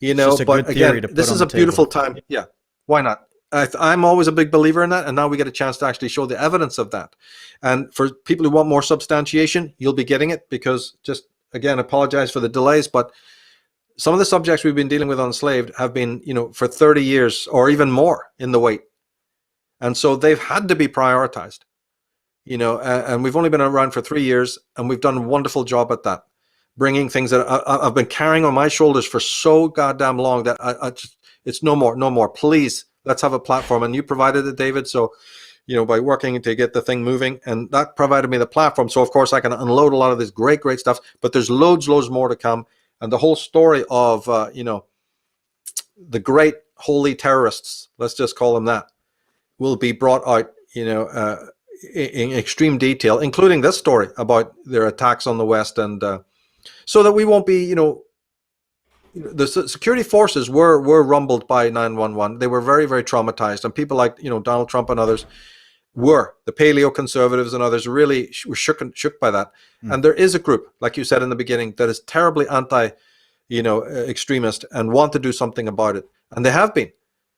Speaker 2: But again, this is a beautiful time. Yeah, why not? I'm always a big believer in that, and now we get a chance to actually show the evidence of that. And for people who want more substantiation, you'll be getting it, because just, again, apologize for the delays, but some of the subjects we've been dealing with Unslaved have been, for 30 years or even more in the wait. And so they've had to be prioritized, and we've only been around for 3 years, and we've done a wonderful job at that, bringing things that I've been carrying on my shoulders for so goddamn long that it's no more. Please, let's have a platform. And you provided it, David. So, by working to get the thing moving, and that provided me the platform. So, of course, I can unload a lot of this great stuff, but there's loads more to come. And the whole story of, the great holy terrorists, let's just call them that, will be brought out, in extreme detail, including this story about their attacks on the West. And so that we won't be, the security forces were rumbled by 9/11. They were very, very traumatized. And people like, Donald Trump and others the paleo conservatives and others really were shook by that. And there is a group, like you said in the beginning, that is terribly extremist and want to do something about it. And they have been.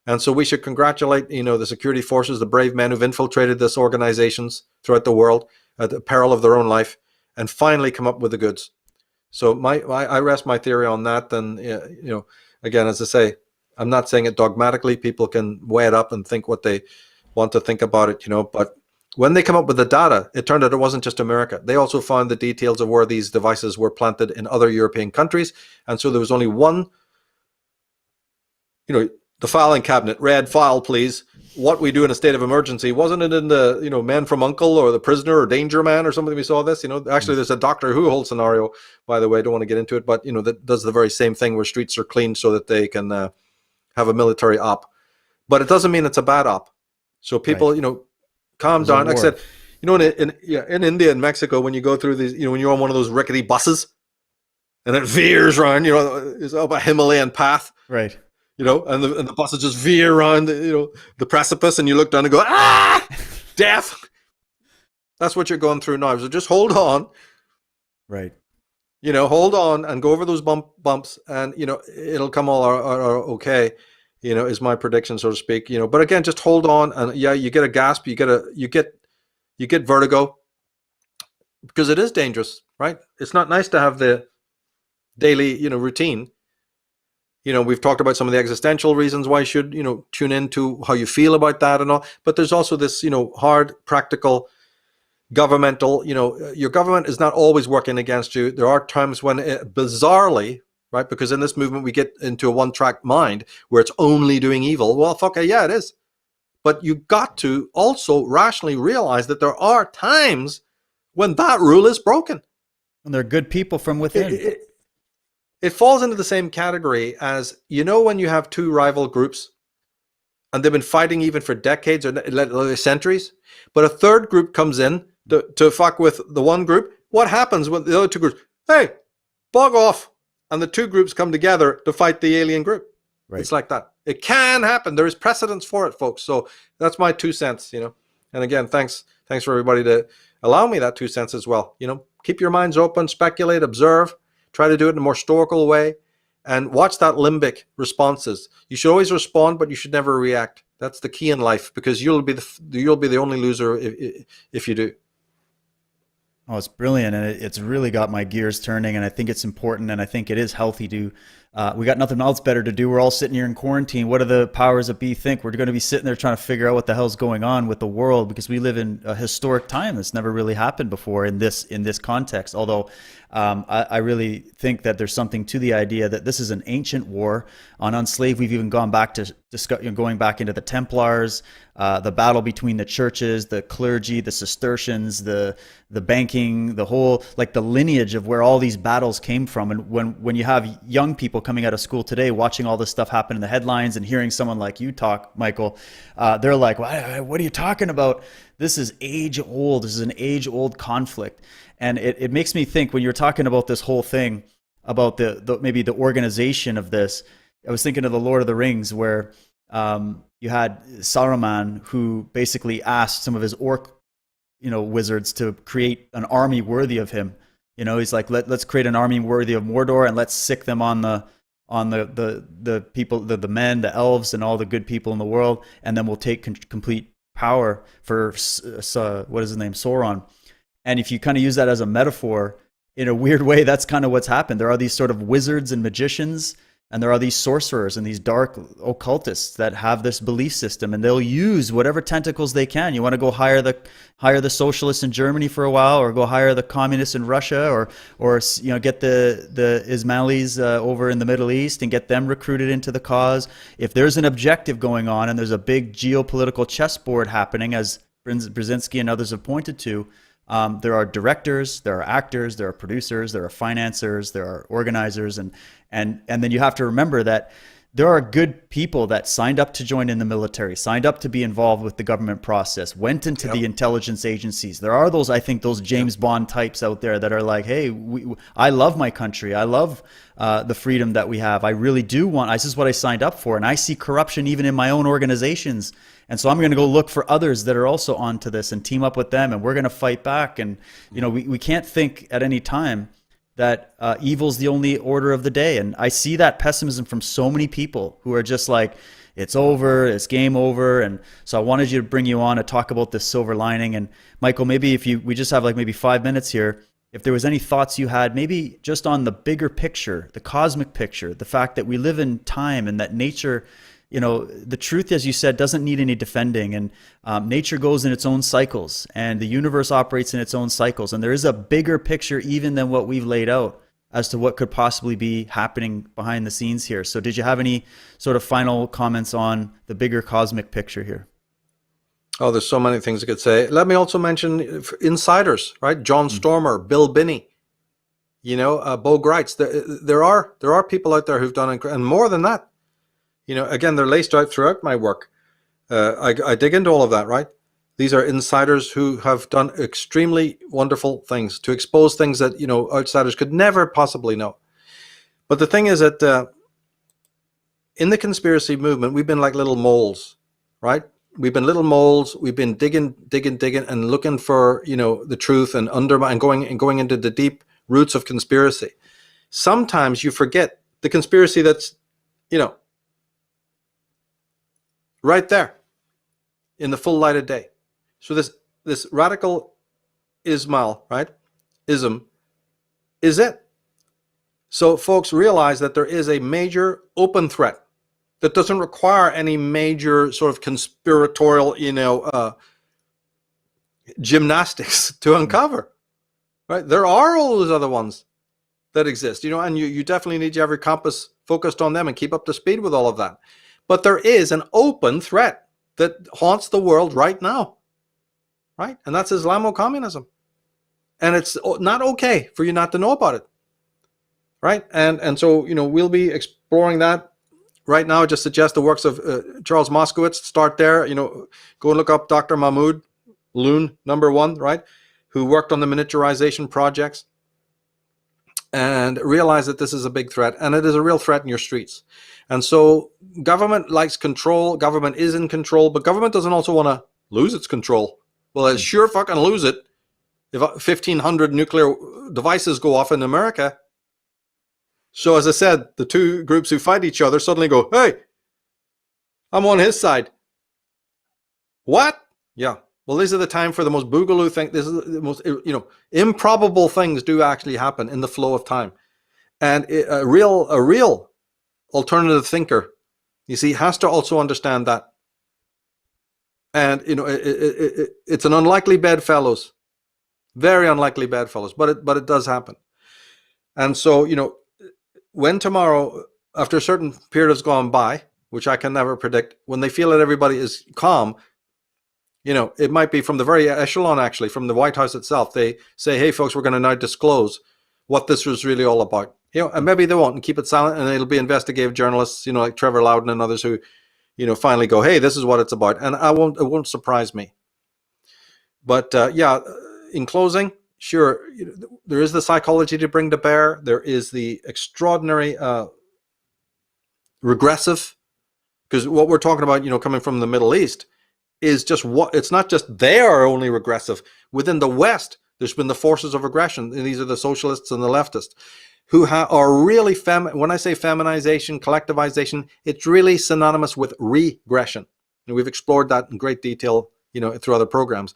Speaker 2: And so we should congratulate, the security forces, the brave men who've infiltrated these organizations throughout the world at the peril of their own life, and finally come up with the goods. So I rest my theory on that. And, again, as I say, I'm not saying it dogmatically. People can weigh it up and think what they want to think about it, but when they come up with the data, it turned out it wasn't just America. They also found the details of where these devices were planted in other European countries. And so there was only one, the filing cabinet, red file, please. What we do in a state of emergency. Wasn't it in the, Man from U.N.C.L.E. or The Prisoner or Danger Man or something? We saw this, actually there's a Doctor Who whole scenario, by the way. I don't want to get into it, but, that does the very same thing, where streets are cleaned so that they can have a military op. But it doesn't mean it's a bad op. So people, right. Calm down. Like I said, in India and Mexico, when you go through these, when you're on one of those rickety buses and it veers around, it's up a Himalayan path.
Speaker 1: Right.
Speaker 2: And the buses just veer around, the precipice, and you look down and go, death. That's what you're going through now. So just hold on.
Speaker 1: Right.
Speaker 2: Hold on and go over those bumps, and, it'll come all okay. Is my prediction, so to speak. But again, just hold on, and you get a gasp, you get vertigo, because it is dangerous, right? It's not nice to have the daily, routine. We've talked about some of the existential reasons why you should, tune into how you feel about that and all. But there's also this, hard, practical, governmental. Your government is not always working against you. There are times when, bizarrely, right? Because in this movement, we get into a one-track mind where it's only doing evil. Well, it is. But you got to also rationally realize that there are times when that rule is broken.
Speaker 1: And they're good people from within.
Speaker 2: It falls into the same category as, when you have two rival groups and they've been fighting even for decades or centuries, but a third group comes in to fuck with the one group. What happens when the other two groups, hey, bug off? And the two groups come together to fight the alien group. Right. It's like that. It can happen. There is precedence for it, folks. So that's my 2 cents, And again, thanks for everybody to allow me that 2 cents as well. Keep your minds open, speculate, observe, try to do it in a more stoical way, and watch that limbic responses. You should always respond, but you should never react. That's the key in life, because you'll be the only loser if you do.
Speaker 1: Oh, it's brilliant, and it's really got my gears turning, and I think it's important, and I think it is healthy to. We got nothing else better to do. We're all sitting here in quarantine. What do the powers that be think? We're going to be sitting there trying to figure out what the hell's going on with the world, because we live in a historic time that's never really happened before in this context. Although I really think that there's something to the idea that this is an ancient war on unslaved. We've even gone back to going back into the Templars, the battle between the churches, the clergy, the Cistercians, the banking, the whole, like, the lineage of where all these battles came from. And when you have young people coming out of school today watching all this stuff happen in the headlines and hearing someone like you talk, Michael, they're like, what are you talking about? This is age old. This is an age old conflict. And it makes me think, when you're talking about this whole thing about maybe the organization of this, I was thinking of the Lord of the Rings, where you had Saruman, who basically asked some of his orc wizards to create an army worthy of him. He's like, let's create an army worthy of Mordor, and let's sick them on the people, the men, the elves, and all the good people in the world, and then we'll take complete power for what is his name, Sauron. And if you kind of use that as a metaphor, in a weird way, that's kind of what's happened. There are these sort of wizards and magicians, and there are these sorcerers and these dark occultists that have this belief system, and they'll use whatever tentacles they can. You want to go hire the socialists in Germany for a while, or go hire the communists in Russia, or get the Ismailis over in the Middle East and get them recruited into the cause. If there's an objective going on and there's a big geopolitical chessboard happening, as Brzezinski and others have pointed to, there are directors, there are actors, there are producers, there are financiers, there are organizers, and then you have to remember that there are good people that signed up to join in the military, signed up to be involved with the government process, went into the intelligence agencies. There are those, I think, those James Bond types out there that are like, hey, I love my country. I love the freedom that we have. I really do want, this is what I signed up for. And I see corruption even in my own organizations. And so I'm going to go look for others that are also onto this and team up with them. And we're going to fight back. And, we can't think at any time that evil's the only order of the day. And I see that pessimism from so many people who are just like, it's over, it's game over. And so I wanted you to bring you on to talk about this silver lining. And Michael, maybe we just have like maybe 5 minutes here, if there was any thoughts you had, maybe just on the bigger picture, the cosmic picture, the fact that we live in time and that nature, the truth, as you said, doesn't need any defending, and nature goes in its own cycles, and the universe operates in its own cycles. And there is a bigger picture even than what we've laid out as to what could possibly be happening behind the scenes here. So did you have any sort of final comments on the bigger cosmic picture here?
Speaker 2: Oh, there's so many things I could say. Let me also mention insiders, right? John Stormer, Bill Binney, Bo Greitz. There are people out there who've done, and more than that. Again, they're laced out throughout my work. I dig into all of that, right? These are insiders who have done extremely wonderful things to expose things that, outsiders could never possibly know. But the thing is that in the conspiracy movement, we've been like little moles, right? We've been little moles. We've been digging and looking for, the truth and going into the deep roots of conspiracy. Sometimes you forget the conspiracy that's, right there in the full light of day. So this radical ism is it. So folks realize that there is a major open threat that doesn't require any major sort of conspiratorial, gymnastics to uncover, right? There are all those other ones that exist, and you definitely need to have your compass focused on them and keep up to speed with all of that. But there is an open threat that haunts the world right now, right? And that's Islamo-communism. And it's not okay for you not to know about it, right? And so, we'll be exploring that right now. I just suggest the works of Charles Moskowitz. Start there, go and look up Dr. Mahmoud Loon, #1, right? Who worked on the miniaturization projects, and realize that this is a big threat, and it is a real threat in your streets. And so government likes control, government is in control, but government doesn't also want to lose its control, Well, it's sure fucking lose it if 1,500 nuclear devices go off in America. So as I said, the two groups who fight each other suddenly go, hey, I'm on his side. What? Yeah. Well, these are the time for the most boogaloo thing. This is the most, improbable things do actually happen in the flow of time. And a real alternative thinker, you see, has to also understand that. And, it's an unlikely bedfellows, very unlikely bedfellows, but it does happen. And so, when tomorrow, after a certain period has gone by, which I can never predict, when they feel that everybody is calm, it might be from the very echelon, actually, from the White House itself. They say, hey, folks, we're going to now disclose what this was really all about. And maybe they won't and keep it silent, and it'll be investigative journalists, like Trevor Loudon and others who, finally go, hey, this is what it's about. And it won't surprise me. But in closing, sure, there is the psychology to bring to bear. There is the extraordinary regressive, because what we're talking about, coming from the Middle East, is just it's not just they are only regressive. Within the West, there's been the forces of aggression, and these are the socialists and the leftists, who are really, when I say feminization, collectivization, it's really synonymous with regression. And we've explored that in great detail, through other programs.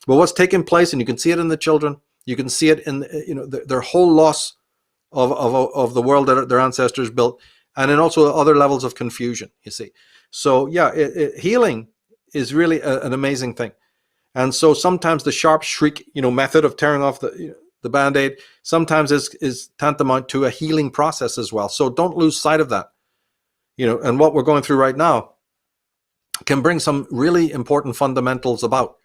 Speaker 2: But what's taking place, and you can see it in the children, you can see it in, their whole loss of the world that their ancestors built, and then also other levels of confusion, you see. So healing is really an amazing thing. And so sometimes the sharp shriek, method of tearing off the Band-Aid sometimes is tantamount to a healing process as well. So don't lose sight of that. And what we're going through right now can bring some really important fundamentals about.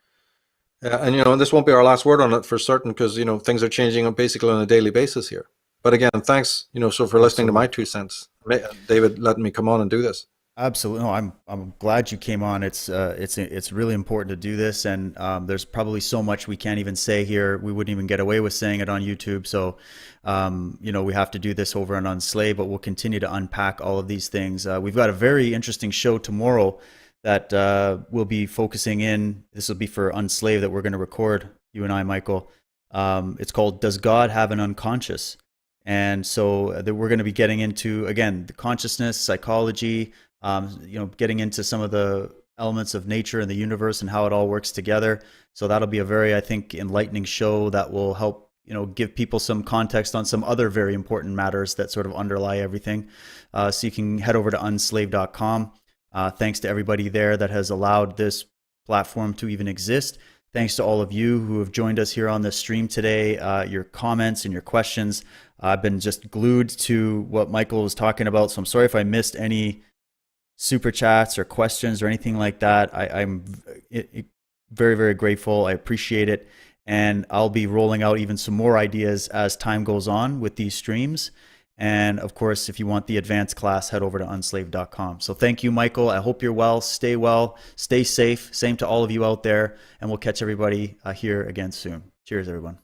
Speaker 2: And this won't be our last word on it for certain, because things are changing basically on a daily basis here. But again, thanks for listening to my 2 cents, David, letting me come on and do this.
Speaker 1: Absolutely. No, I'm glad you came on. It's really important to do this, and there's probably so much we can't even say here. We wouldn't even get away with saying it on YouTube. So, we have to do this over and on Slay, but we'll continue to unpack all of these things. We've got a very interesting show tomorrow that we'll be focusing in. This will be for Unslave that we're going to record, you and I, Michael. It's called "Does God Have an Unconscious?" And so we're going to be getting into, again, the consciousness, psychology. Getting into some of the elements of nature and the universe and how it all works together. So that'll be a very, I think, enlightening show that will help, give people some context on some other very important matters that sort of underlie everything. So you can head over to unslave.com. Thanks to everybody there that has allowed this platform to even exist. Thanks to all of you who have joined us here on the stream today. Your comments and your questions. I've been just glued to what Michael was talking about. So I'm sorry if I missed any super chats or questions or anything like that. I'm very, very grateful. I appreciate it. And I'll be rolling out even some more ideas as time goes on with these streams. And of course, if you want the advanced class, head over to unslave.com. So thank you, Michael. I hope you're well, stay safe. Same to all of you out there. And we'll catch everybody here again soon. Cheers, everyone.